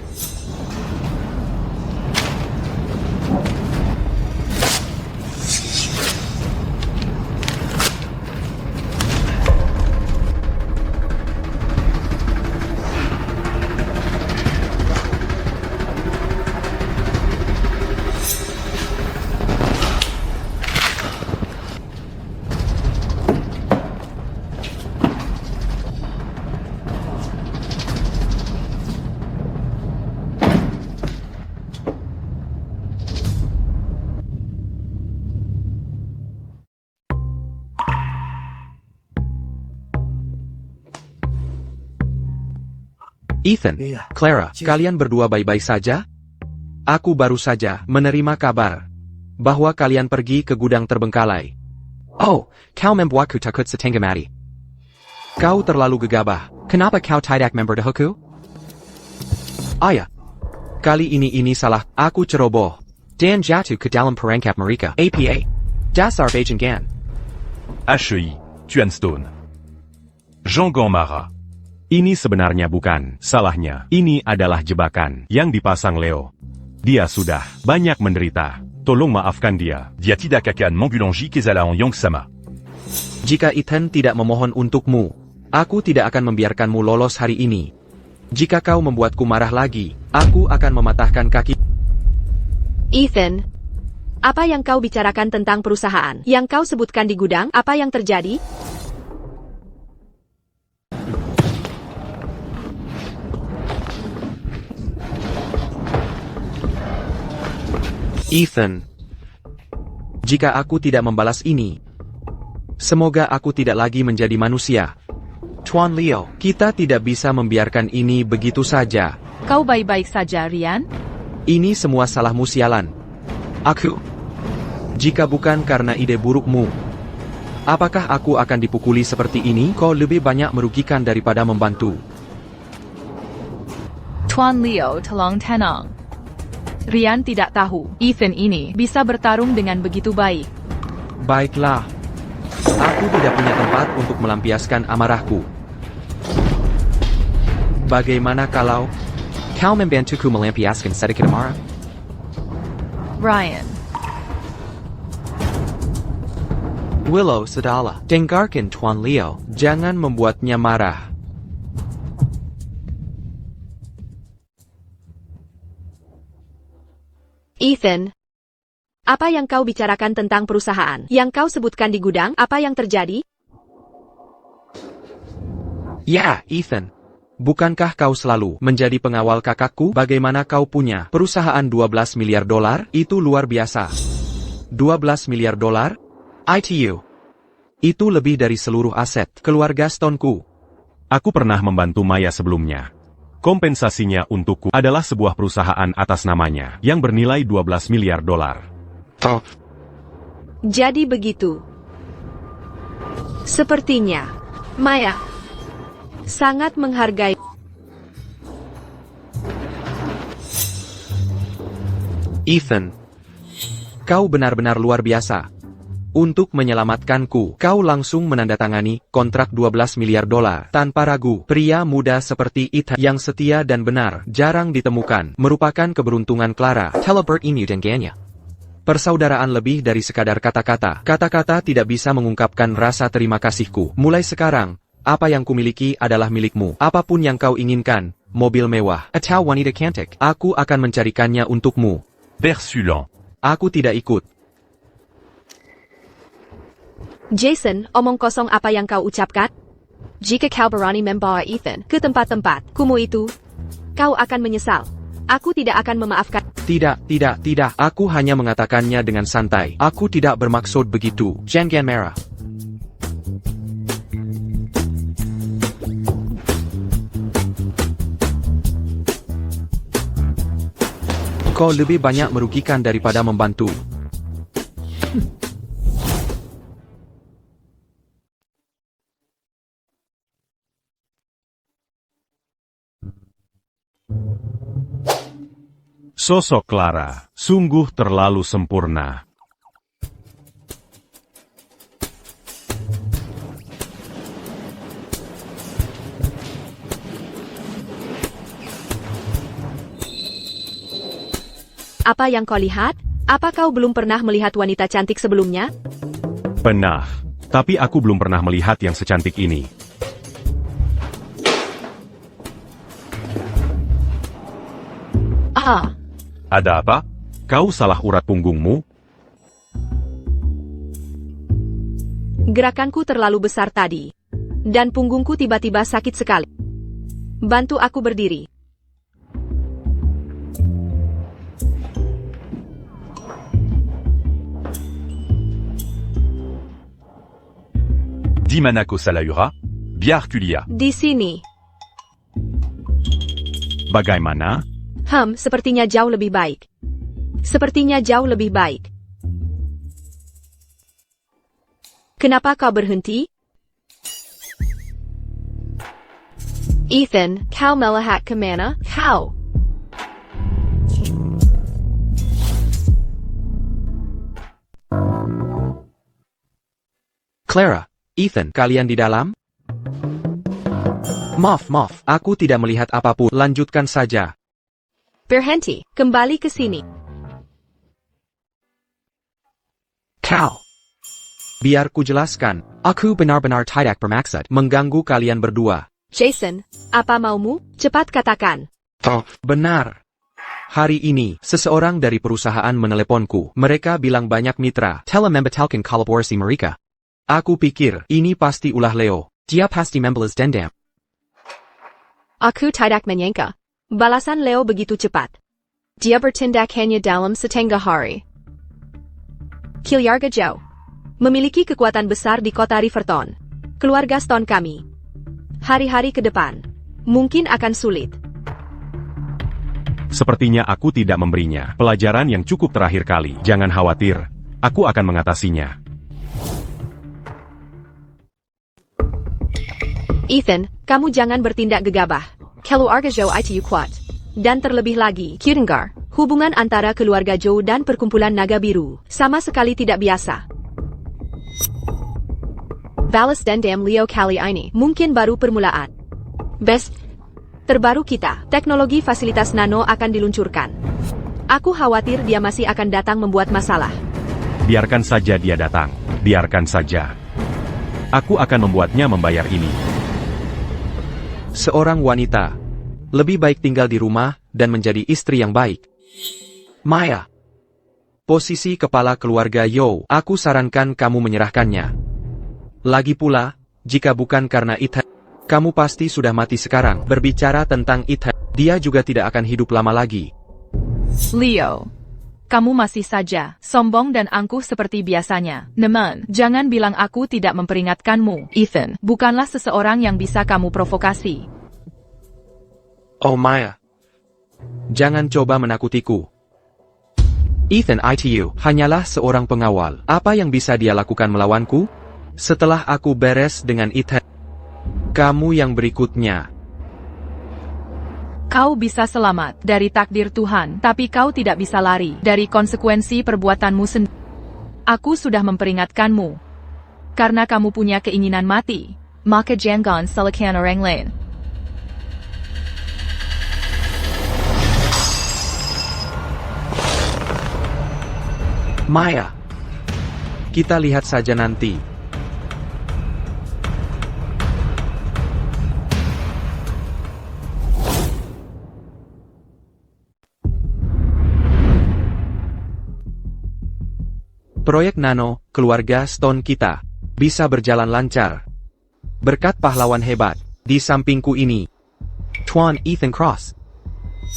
Ethan, Clara, kalian berdua baik-baik saja? Aku baru saja menerima kabar bahwa kalian pergi ke gudang terbengkalai. Oh, kau membuatku takut setengah mati. Kau terlalu gegabah. Kenapa kau tidak memberitahuku? Ayah, kali ini salah. Aku ceroboh dan jatuh ke dalam perangkap mereka. APA, dasar Bajangan. Ashley, Tuan Stone. Jean Gamara. Ini sebenarnya bukan salahnya. Ini adalah jebakan yang dipasang Leo. Dia sudah banyak menderita. Tolong maafkan dia. Dia tidak akan mengulangi kesalahan yang sama. Jika Ethan tidak memohon untukmu, aku tidak akan membiarkanmu lolos hari ini. Jika kau membuatku marah lagi, aku akan mematahkan kaki. Ethan, apa yang kau bicarakan tentang perusahaan yang kau sebutkan di gudang? Apa yang terjadi? Ethan, jika aku tidak membalas ini, semoga aku tidak lagi menjadi manusia. Tuan Leo, kita tidak bisa membiarkan ini begitu saja. Kau baik-baik saja, Ryan? Ini semua salahmu sialan. Jika bukan karena ide burukmu, apakah aku akan dipukuli seperti ini? Kau lebih banyak merugikan daripada membantu. Tuan Leo, tolong tenang. Ryan tidak tahu, Ethan ini bisa bertarung dengan begitu baik. Baiklah. Aku tidak punya tempat untuk melampiaskan amarahku. Bagaimana kalau kau membantuku melampiaskan sedikit amarah? Ryan. Willow, sudahlah. Dengarkan Tuan Leo. Jangan membuatnya marah. Ethan, apa yang kau bicarakan tentang perusahaan yang kau sebutkan di gudang? Apa yang terjadi? Ya, Ethan. Bukankah kau selalu menjadi pengawal kakakku? Bagaimana kau punya perusahaan 12 miliar dolar? Itu luar biasa. 12 miliar dolar? ITU. Itu lebih dari seluruh aset keluarga Stoneku. Aku pernah membantu Maya sebelumnya. Kompensasinya untukku adalah sebuah perusahaan atas namanya yang bernilai 12 miliar dolar. Jadi begitu. Sepertinya, Maya sangat menghargai. Ethan, kau benar-benar luar biasa. Untuk menyelamatkanku, kau langsung menandatangani kontrak 12 miliar dolar. Tanpa ragu, pria muda seperti Ethan yang setia dan benar jarang ditemukan, merupakan keberuntungan Clara. Telebert ini dengannya. Persaudaraan lebih dari sekadar kata-kata. Kata-kata tidak bisa mengungkapkan rasa terima kasihku. Mulai sekarang, apa yang kumiliki adalah milikmu. Apapun yang kau inginkan, mobil mewah, atau wanita cantik, aku akan mencarikannya untukmu. Persulant. Aku tidak ikut. Jason, omong kosong apa yang kau ucapkan? Jika kau berani membawa Ethan ke tempat-tempat kumuh itu, kau akan menyesal. Aku tidak akan memaafkan. Tidak. Aku hanya mengatakannya dengan santai. Aku tidak bermaksud begitu. Jangan marah. Kau lebih banyak merugikan daripada membantu. Sosok Clara sungguh terlalu sempurna. Apa yang kau lihat? Apa kau belum pernah melihat wanita cantik sebelumnya? Pernah, tapi aku belum pernah melihat yang secantik ini. Ah, Ada apa? Kau salah urat punggungmu? gerakanku terlalu besar tadi. Dan punggungku tiba-tiba sakit sekali. Bantu aku berdiri. Dimanako Salayura, Biarculia. Di sini. Bagaimana? Sepertinya jauh lebih baik. Sepertinya jauh lebih baik. Kenapa kau berhenti? Ethan, kau melihat kemana? Kau. Clara, Ethan, kalian di dalam? Maaf, aku tidak melihat apapun. Lanjutkan saja. Berhenti, kembali ke sini. Kau. Biar ku jelaskan. Aku benar-benar tidak bermaksud mengganggu kalian berdua. Jason, apa maumu? Cepat katakan. Benar. Hari ini, seseorang dari perusahaan meneleponku. Mereka bilang banyak mitra. Telah membatalkan kolaborasi mereka. Aku pikir, ini pasti ulah Leo. Dia pasti membalas dendam. Aku tidak menyangka. Balasan Leo begitu cepat. Dia bertindak hanya dalam setengah hari. Keluarga Joe memiliki kekuatan besar di kota Riverton. Keluarga Stone kami. Hari-hari ke depan mungkin akan sulit. Sepertinya aku tidak memberinya pelajaran yang cukup terakhir kali. Jangan khawatir, aku akan mengatasinya. Ethan, kamu jangan bertindak gegabah. Keluarga Joe itu kuat. Dan terlebih lagi, Kudengar, hubungan antara keluarga Joe dan perkumpulan naga biru sama sekali tidak biasa. Balas dendam Leo kali ini mungkin baru permulaan. Best terbaru kita, teknologi fasilitas nano akan diluncurkan. Aku khawatir dia masih akan datang membuat masalah. Biarkan saja dia datang. Biarkan saja. Aku akan membuatnya membayar ini. Seorang wanita. Lebih baik tinggal di rumah dan menjadi istri yang baik. Maya. Posisi kepala keluarga Yo, aku sarankan kamu menyerahkannya. Lagi pula, jika bukan karena Ethan, kamu pasti sudah mati sekarang. Berbicara tentang Ethan, dia juga tidak akan hidup lama lagi. Leo. Kamu masih saja sombong dan angkuh seperti biasanya. Namun, jangan bilang aku tidak memperingatkanmu. Ethan bukanlah seseorang yang bisa kamu provokasi. Oh Maya. Jangan coba menakutiku. Ethan itu hanyalah seorang pengawal. Apa yang bisa dia lakukan melawanku? Setelah aku beres dengan Ethan, kamu yang berikutnya. Kau bisa selamat dari takdir Tuhan, tapi kau tidak bisa lari dari konsekuensi perbuatanmu sendiri. Aku sudah memperingatkanmu. Karena kamu punya keinginan mati, maka jangan salahkan orang lain. Maya. Kita lihat saja nanti. Proyek Nano, keluarga Stone kita, bisa berjalan lancar. Berkat pahlawan hebat, di sampingku ini. Tuan Ethan Cross.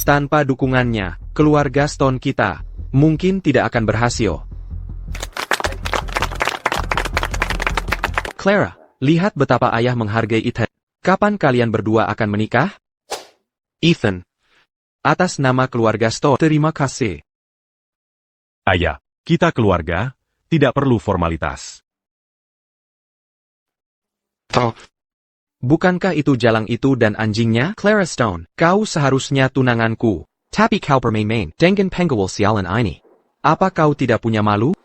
Tanpa dukungannya, keluarga Stone kita, mungkin tidak akan berhasil. Clara, lihat betapa ayah menghargai Ethan. Kapan kalian berdua akan menikah? Ethan. Atas nama keluarga Stone, terima kasih. Ayah, kita keluarga, tidak perlu formalitas. Bukankah itu jalang itu dan anjingnya? Clara Stone, kau seharusnya tunanganku. Tapi kau bermain-main dengan penggawal sialan ini. Apa kau tidak punya malu?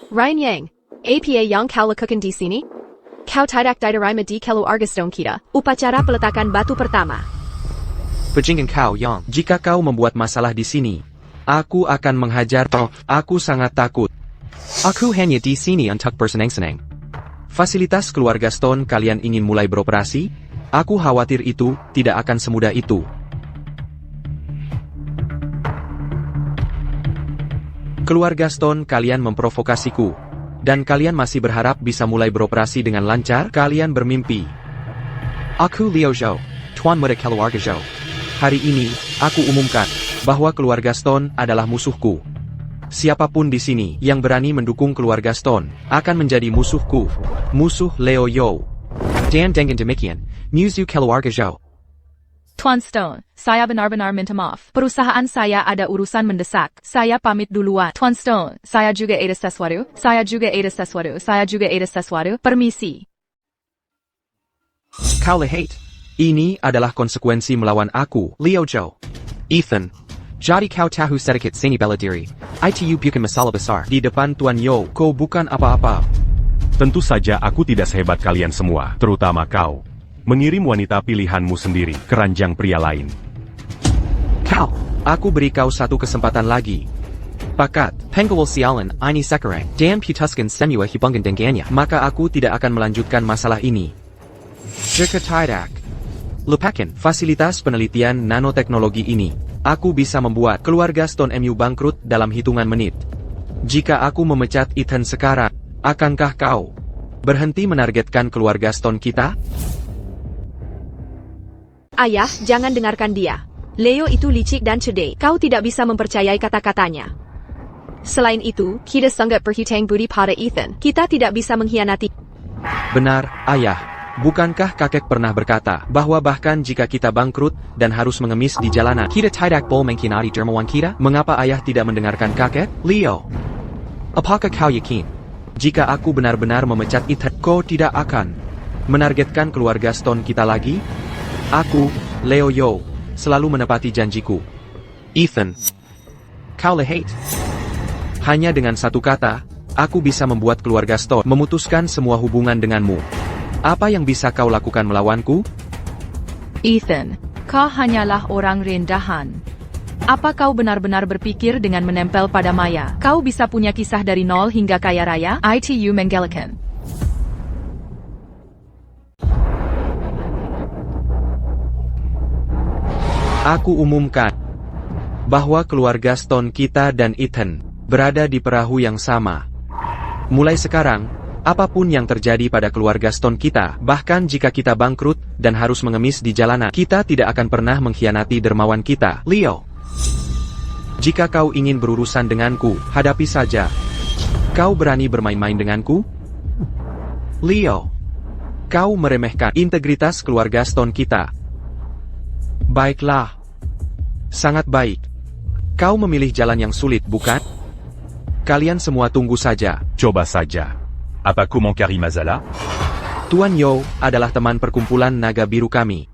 Ryan Yang, apa yang kau lakukan di sini? Kau tidak diterima di keluarga Stone kita. Upacara peletakan batu pertama. Bajingan kau Yang. Jika kau membuat masalah di sini, aku akan menghajar. Aku sangat takut. Aku hanya di sini untuk bersenang-senang. Fasilitas keluarga Stone kalian ingin mulai beroperasi? Aku khawatir itu tidak akan semudah itu. Keluarga Stone kalian memprovokasiku. Dan kalian masih berharap bisa mulai beroperasi dengan lancar? Kalian bermimpi. Aku Leo Zhou, Tuan Muda Keluarga Zhou. Hari ini, aku umumkan bahwa keluarga Stone adalah musuhku. Siapapun di sini yang berani mendukung keluarga Stone akan menjadi musuhku. Musuh Leo Yo. Dan dengan demikian, musuh keluarga Zhou. Tuan Stone, saya benar-benar minta maaf. Perusahaan saya ada urusan mendesak. Saya pamit duluan. Tuan Stone, saya juga ada sesuatu. Saya juga ada sesuatu. Permisi. Kau lihat. Ini adalah konsekuensi melawan aku, Leo Zhou. Ethan. Jadi kau tahu sedikit seni bela diri. Itu bukan masalah besar. Di depan Tuan Yo, kau bukan apa-apa. Tentu saja aku tidak sehebat kalian semua, terutama kau. mengirim wanita pilihanmu sendiri ke ranjang pria lain. Kau, aku beri kau satu kesempatan lagi. Pakat, Pengawal sialan, ini sekarang, dan putuskan semua hubungan dengannya. maka aku tidak akan melanjutkan masalah ini. Jika tidak, lupakan fasilitas penelitian nanoteknologi ini. Aku bisa membuat keluarga Stone MU bangkrut dalam hitungan menit. Jika aku memecat Ethan sekarang, akankah kau berhenti menargetkan keluarga Stone kita? Ayah, jangan dengarkan dia. Leo itu licik dan cerdik. Kau tidak bisa mempercayai kata-katanya. Selain itu, kita sangat berhutang budi pada Ethan. Kita tidak bisa mengkhianati. Benar, ayah. Bukankah kakek pernah berkata bahwa bahkan jika kita bangkrut dan harus mengemis di jalanan, Kita tidak boleh mengkhianati dermawan kita? mengapa ayah tidak mendengarkan kakek? Leo, Apakah kau yakin? jika aku benar-benar memecat Ethan, kau tidak akan menargetkan keluarga Stone kita lagi? Aku, Leo Yo, selalu menepati janjiku. Ethan, Kau lihat. hanya dengan satu kata, aku bisa membuat keluarga Stone memutuskan semua hubungan denganmu. Apa yang bisa kau lakukan melawanku? Ethan, kau hanyalah orang rendahan. Apa kau benar-benar berpikir dengan menempel pada Maya, kau bisa punya kisah dari nol hingga kaya raya? Itu menggelikan. Aku umumkan bahwa keluarga Stone kita dan Ethan berada di perahu yang sama. Mulai sekarang, apapun yang terjadi pada keluarga Stone kita, bahkan jika kita bangkrut dan harus mengemis di jalanan, kita tidak akan pernah mengkhianati dermawan kita. Leo, jika kau ingin berurusan denganku, hadapi saja. Kau berani bermain-main denganku? Leo, kau meremehkan integritas keluarga Stone kita. Baiklah. Sangat baik. Kau memilih jalan yang sulit, bukan? Kalian semua tunggu saja. Coba saja. Apa Komankari Mazala? Tuan Yo adalah teman perkumpulan naga biru kami.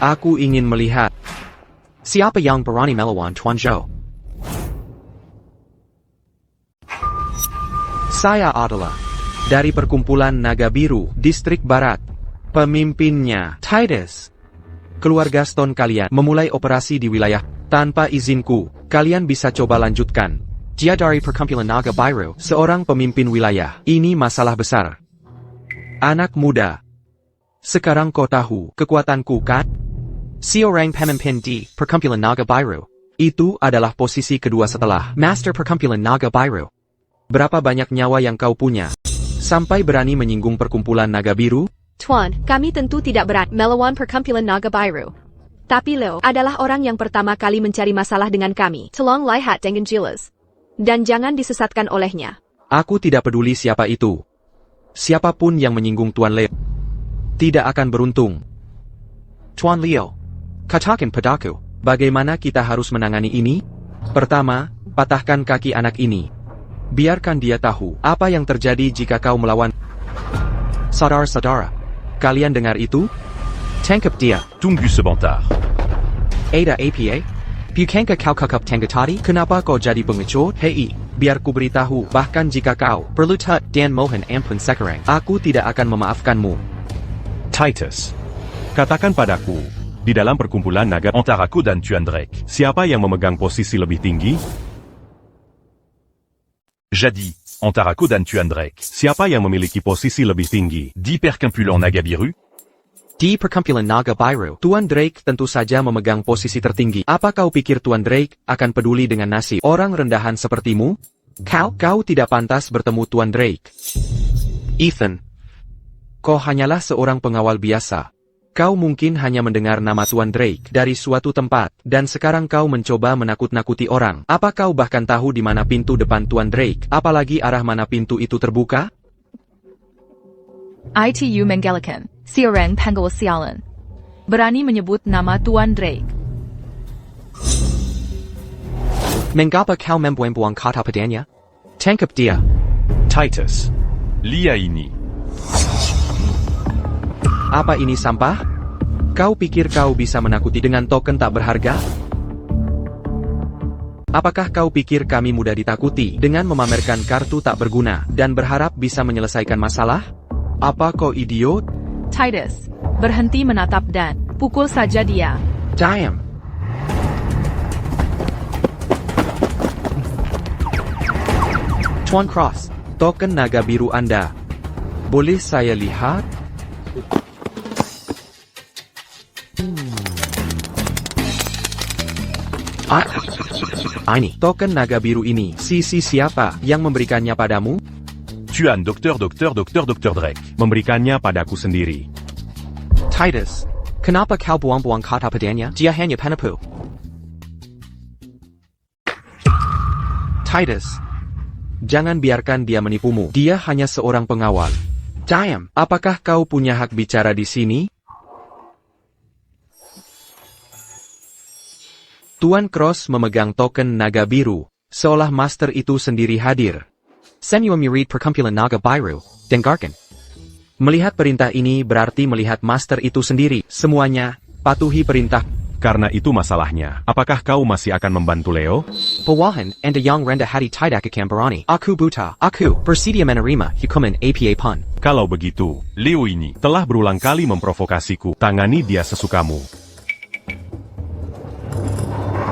Aku ingin melihat. Siapa yang berani melawan Tuan Zhou? Saya adalah dari perkumpulan naga biru, distrik barat. Pemimpinnya, Titus. Keluarga Stone kalian memulai operasi di wilayah tanpa izinku. Kalian bisa coba lanjutkan. Dia dari perkumpulan naga biru. Seorang pemimpin wilayah, ini masalah besar. Anak muda. Sekarang kau tahu kekuatanku, kan? Seorang pemimpin di perkumpulan naga biru. Itu adalah posisi kedua setelah. Master perkumpulan naga biru. Berapa banyak nyawa yang kau punya? Sampai berani menyinggung perkumpulan naga biru? Tuan, kami tentu tidak berani melawan perkumpulan naga biru. Tapi Leo adalah orang yang pertama kali mencari masalah dengan kami. Tolong lihat dengan jelas. Dan jangan disesatkan olehnya. Aku tidak peduli siapa itu. Siapapun yang menyinggung Tuan Leo tidak akan beruntung. Tuan Leo, katakan padaku. Bagaimana kita harus menangani ini? Pertama, patahkan kaki anak ini. Biarkan dia tahu apa yang terjadi jika kau melawan. Saudara-saudara, kalian dengar itu? Tangkap dia. Tunggu sebentar. Ada apa? Bukankah kau kakap tanggatati? Kenapa kau jadi pengecut? Hei, biar ku beritahu, bahkan jika kau Berlutut dan mohon ampun sekarang. aku tidak akan memaafkanmu. Titus, katakan padaku, di dalam perkumpulan naga, Antara aku dan Tuan Drake. siapa yang memegang posisi lebih tinggi? Jadi, antara aku dan Tuan Drake. Siapa yang memiliki posisi lebih tinggi? Di perkumpulan naga biru? Di perkumpulan naga biru. Tuan Drake tentu saja memegang posisi tertinggi. Apa kau pikir Tuan Drake akan peduli dengan nasib orang rendahan sepertimu? Kau tidak pantas bertemu Tuan Drake. Ethan, kau hanyalah seorang pengawal biasa. Kau mungkin hanya mendengar nama Tuan Drake dari suatu tempat, dan sekarang kau mencoba menakut-nakuti orang. Apa kau bahkan tahu di mana pintu depan Tuan Drake, apalagi arah mana pintu itu terbuka? Itu menggelikan. Seorang pengawal sialan. Berani menyebut nama Tuan Drake. Mengapa kau membuang-buang kata padanya? Tangkap dia. Titus, Lia ini. Apa ini sampah? Kau pikir kau bisa menakuti dengan token tak berharga? Apakah kau pikir kami mudah ditakuti dengan memamerkan kartu tak berguna dan berharap bisa menyelesaikan masalah? Apa kau idiot? Titus, berhenti menatap dan pukul saja dia. Damn. Tuan Cross. Token naga biru Anda. Boleh saya lihat? Ini. Token naga biru ini, siapa yang memberikannya padamu? Tuan Dr. Drake. Memberikannya padaku sendiri. Titus. Kenapa kau buang-buang kata padanya? Dia hanya penipu. Titus. Jangan biarkan dia menipumu. Dia hanya seorang pengawal. Damn. Apakah kau punya hak bicara di sini? Tuan Cross memegang token naga biru, seolah master itu sendiri hadir. Senyo murid perkumpulan naga biru. Dengarkan. Melihat perintah ini berarti melihat master itu sendiri. Semuanya, patuhi perintah. Karena itu masalahnya. Apakah kau masih akan membantu Leo? Bawahan anda yang rendah hati tidak akan berani. Aku buta. Aku bersedia menerima hukuman APA pun. Kalau begitu, Leo ini telah berulang kali memprovokasiku. Tangani dia sesukamu.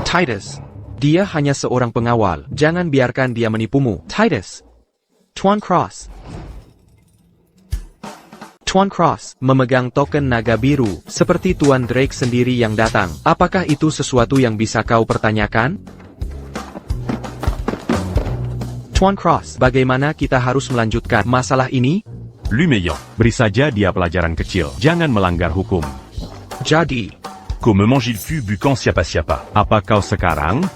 Titus. Dia hanya seorang pengawal. Jangan biarkan dia menipumu. Titus. Tuan Cross. Tuan Cross memegang token naga biru, seperti Tuan Drake sendiri yang datang. Apakah itu sesuatu yang bisa kau pertanyakan? Tuan Cross, bagaimana kita harus melanjutkan masalah ini? Lumeyan. Beri saja dia pelajaran kecil. Jangan melanggar hukum. Jadi, Qu'on me mange le cul bukan siapa-siapa. Apa kau sekarang?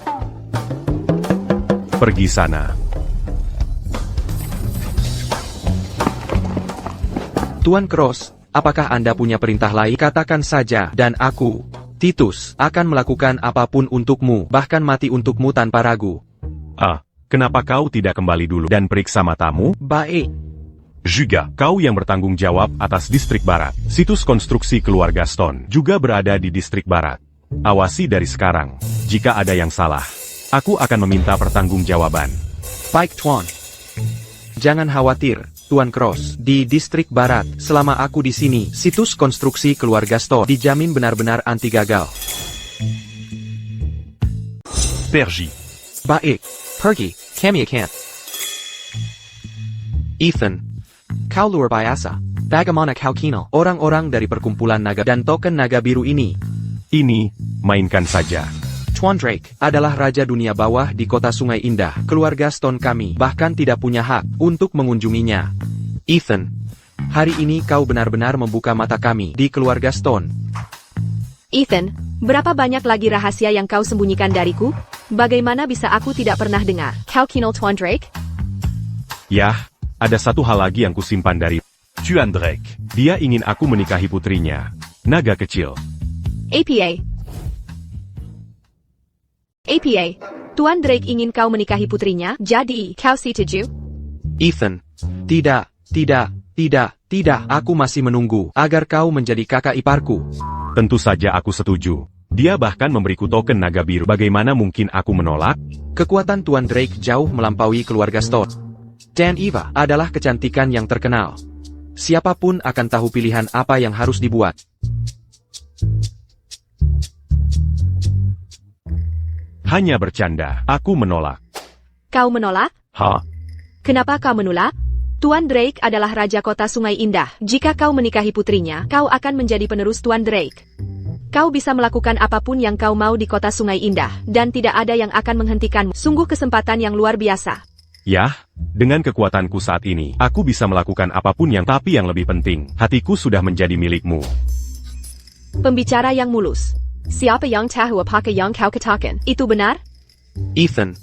Pergi sana. Tuan Cross, apakah Anda punya perintah lain? Katakan saja, dan aku, Titus, akan melakukan apapun untukmu, bahkan mati untukmu tanpa ragu. Kenapa kau tidak kembali dulu dan periksa matamu? Baik. Juga, kau yang bertanggung jawab atas distrik barat. Situs konstruksi keluarga Stone juga berada di distrik barat. Awasi dari sekarang. Jika ada yang salah, aku akan meminta pertanggungjawaban. Baik, Tuan. Jangan khawatir, Tuan Cross. Di distrik barat, selama aku di sini, situs konstruksi keluarga Stone dijamin benar-benar anti gagal. Pergi. Baik. Pergi. Kami akan. Ethan. Kau luar biasa. Bagaimana kau kenal? Orang-orang dari perkumpulan naga dan token naga biru ini. Ini, mainkan saja. Tuan Drake adalah raja dunia bawah di kota Sungai Indah. Keluarga Stone kami bahkan tidak punya hak untuk mengunjunginya. Ethan, hari ini kau benar-benar membuka mata kami di keluarga Stone. Ethan, berapa banyak lagi rahasia yang kau sembunyikan dariku? Bagaimana bisa aku tidak pernah dengar? Kau kenal Tuan Drake? Yah, ada satu hal lagi yang kusimpan dari Tuan Drake. dia ingin aku menikahi putrinya. Naga kecil. APA, Tuan Drake ingin kau menikahi putrinya, jadi kau setuju? Ethan, tidak. Aku masih menunggu agar kau menjadi kakak iparku. Tentu saja aku setuju. Dia bahkan memberiku token naga biru. Bagaimana mungkin aku menolak? Kekuatan Tuan Drake jauh melampaui keluarga Stone. Dan Eva adalah kecantikan yang terkenal. Siapapun akan tahu pilihan apa yang harus dibuat. Hanya bercanda, aku menolak. Kau menolak? Kenapa kau menolak? Tuan Drake adalah Raja Kota Sungai Indah. Jika kau menikahi putrinya, kau akan menjadi penerus Tuan Drake. Kau bisa melakukan apapun yang kau mau di Kota Sungai Indah, dan tidak ada yang akan menghentikanmu. Sungguh kesempatan yang luar biasa. Yah, dengan kekuatanku saat ini, aku bisa melakukan apapun tapi yang lebih penting, hatiku sudah menjadi milikmu. Pembicara yang mulus. Siapa yang tahu apakah yang kau katakan? Itu benar? Ethan,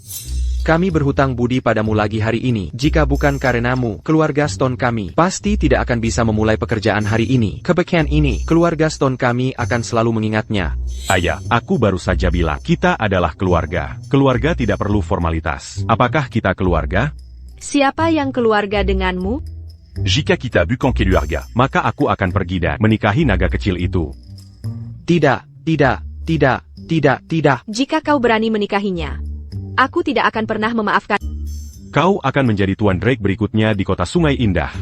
kami berhutang budi padamu lagi hari ini. Jika bukan karenamu, keluarga Stone kami pasti tidak akan bisa memulai pekerjaan hari ini. Kebaikan ini, keluarga Stone kami akan selalu mengingatnya. Ayah, aku baru saja bilang, kita adalah keluarga. Keluarga tidak perlu formalitas. Apakah kita keluarga? Siapa yang keluarga denganmu? Jika kita bukan keluarga. Maka aku akan pergi dan menikahi naga kecil itu. Tidak. Jika kau berani menikahinya, aku tidak akan pernah memaafkan. Kau akan menjadi Tuan Drake berikutnya di Kota Sungai Indah.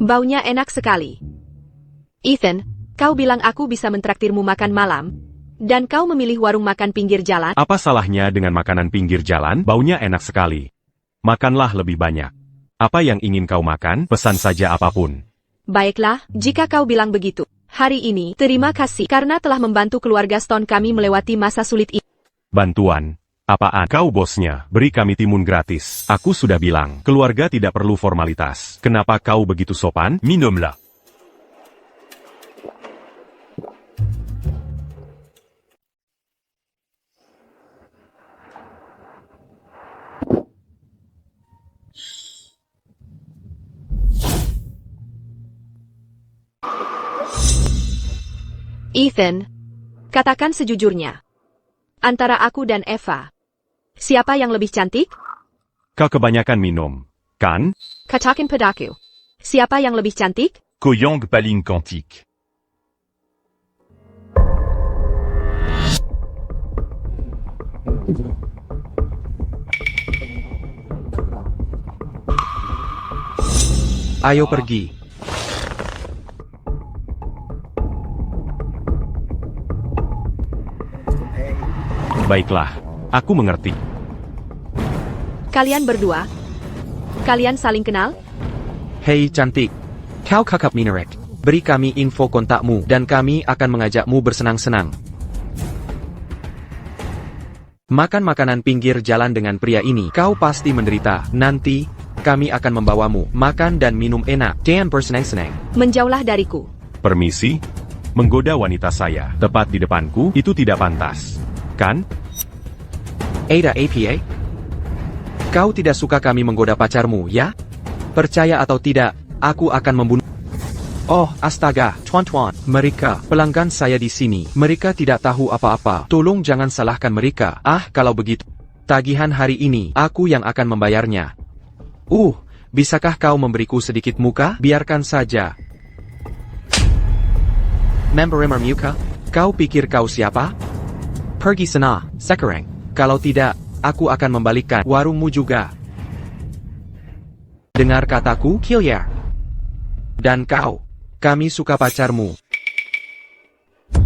Baunya enak sekali. Ethan, kau bilang aku bisa mentraktirmu makan malam, dan kau memilih warung makan pinggir jalan? Apa salahnya dengan makanan pinggir jalan? Baunya enak sekali. Makanlah lebih banyak. Apa yang ingin kau makan? Pesan saja apapun. Baiklah, jika kau bilang begitu. Hari ini, terima kasih karena telah membantu keluarga Stone kami melewati masa sulit ini. Bantuan? Apaan? Kau bosnya, beri kami timun gratis. Aku sudah bilang, keluarga tidak perlu formalitas. Kenapa kau begitu sopan? Minum-la. Ethan, katakan sejujurnya. Antara aku dan Eva, siapa yang lebih cantik? Kau kebanyakan minum, kan? Katakan padaku, siapa yang lebih cantik? Koyang paling cantik. Ayo pergi. Baiklah, aku mengerti. Kalian berdua, kalian saling kenal? Hei cantik. Kau kakak Minarek. Beri kami info kontakmu dan kami akan mengajakmu bersenang-senang. Makan makanan pinggir jalan dengan pria ini. Kau pasti menderita. Nanti, kami akan membawamu makan dan minum enak. Dan bersenang-senang. Menjauhlah dariku. Permisi? Menggoda wanita saya, tepat di depanku, itu tidak pantas. Kan? Ada APA? Kau tidak suka kami menggoda pacarmu, ya? Percaya atau tidak, aku akan membunuh. Oh, astaga, tuan-tuan. Mereka, pelanggan saya di sini. Mereka tidak tahu apa-apa. Tolong jangan salahkan mereka. Kalau begitu. Tagihan hari ini, aku yang akan membayarnya. Bisakah kau memberiku sedikit muka? Biarkan saja. Member muka? Kau pikir kau siapa? Pergi sana, sekarang. Kalau tidak, aku akan membalikkan warungmu juga. Dengar kataku, Killier. Dan kau, kami suka pacarmu.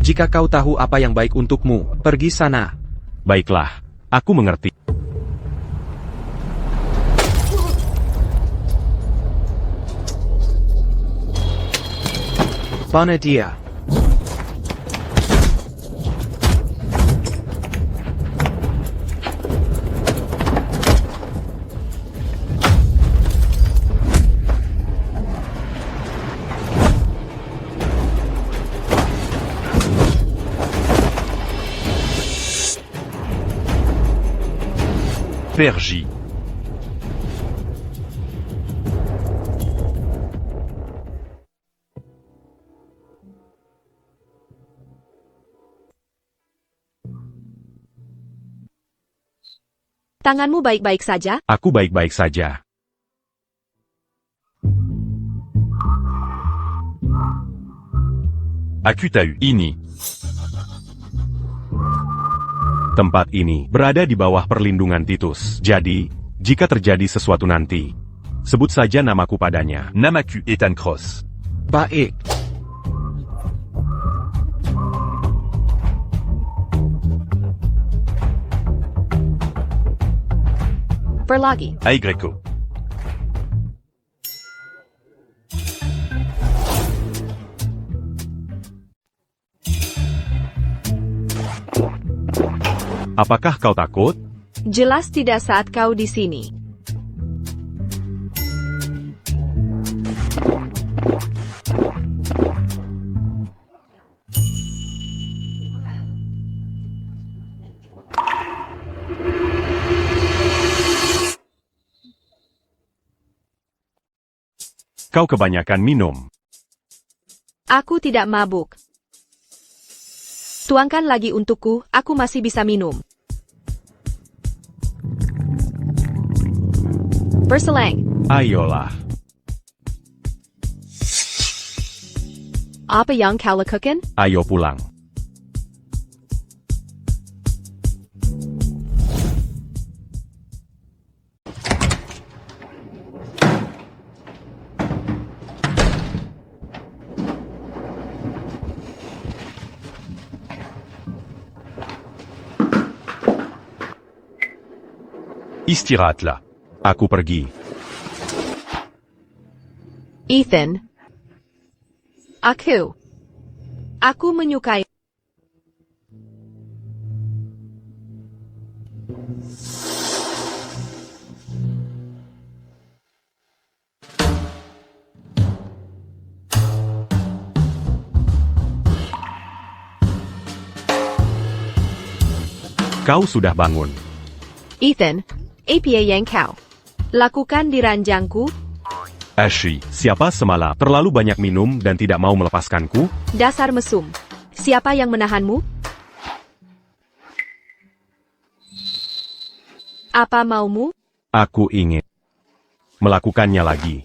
Jika kau tahu apa yang baik untukmu, pergi sana. Baiklah, aku mengerti. Mana dia? Pergy. Tanganmu baik-baik saja? Aku baik-baik saja. Akutahu. Ini. Tempat ini berada di bawah perlindungan Titus. Jadi, jika terjadi sesuatu nanti, sebut saja namaku padanya. Namaku Ethan Cross. Baik. Berlagi. Ay Greco. Apakah kau takut? Jelas tidak saat kau di sini. Kau kebanyakan minum. Aku tidak mabuk. Tuangkan lagi untukku, aku masih bisa minum. Berselang. Ayolah. Apa yang kau lakukan? Ayo pulang. Istirahatlah. Aku pergi. Ethan. Aku menyukai. Kau sudah bangun. Ethan, apa yang kau lakukan di ranjangku? Ashley, siapa semalam terlalu banyak minum dan tidak mau melepaskanku? Dasar mesum. Siapa yang menahanmu? Apa maumu? Aku ingin melakukannya lagi.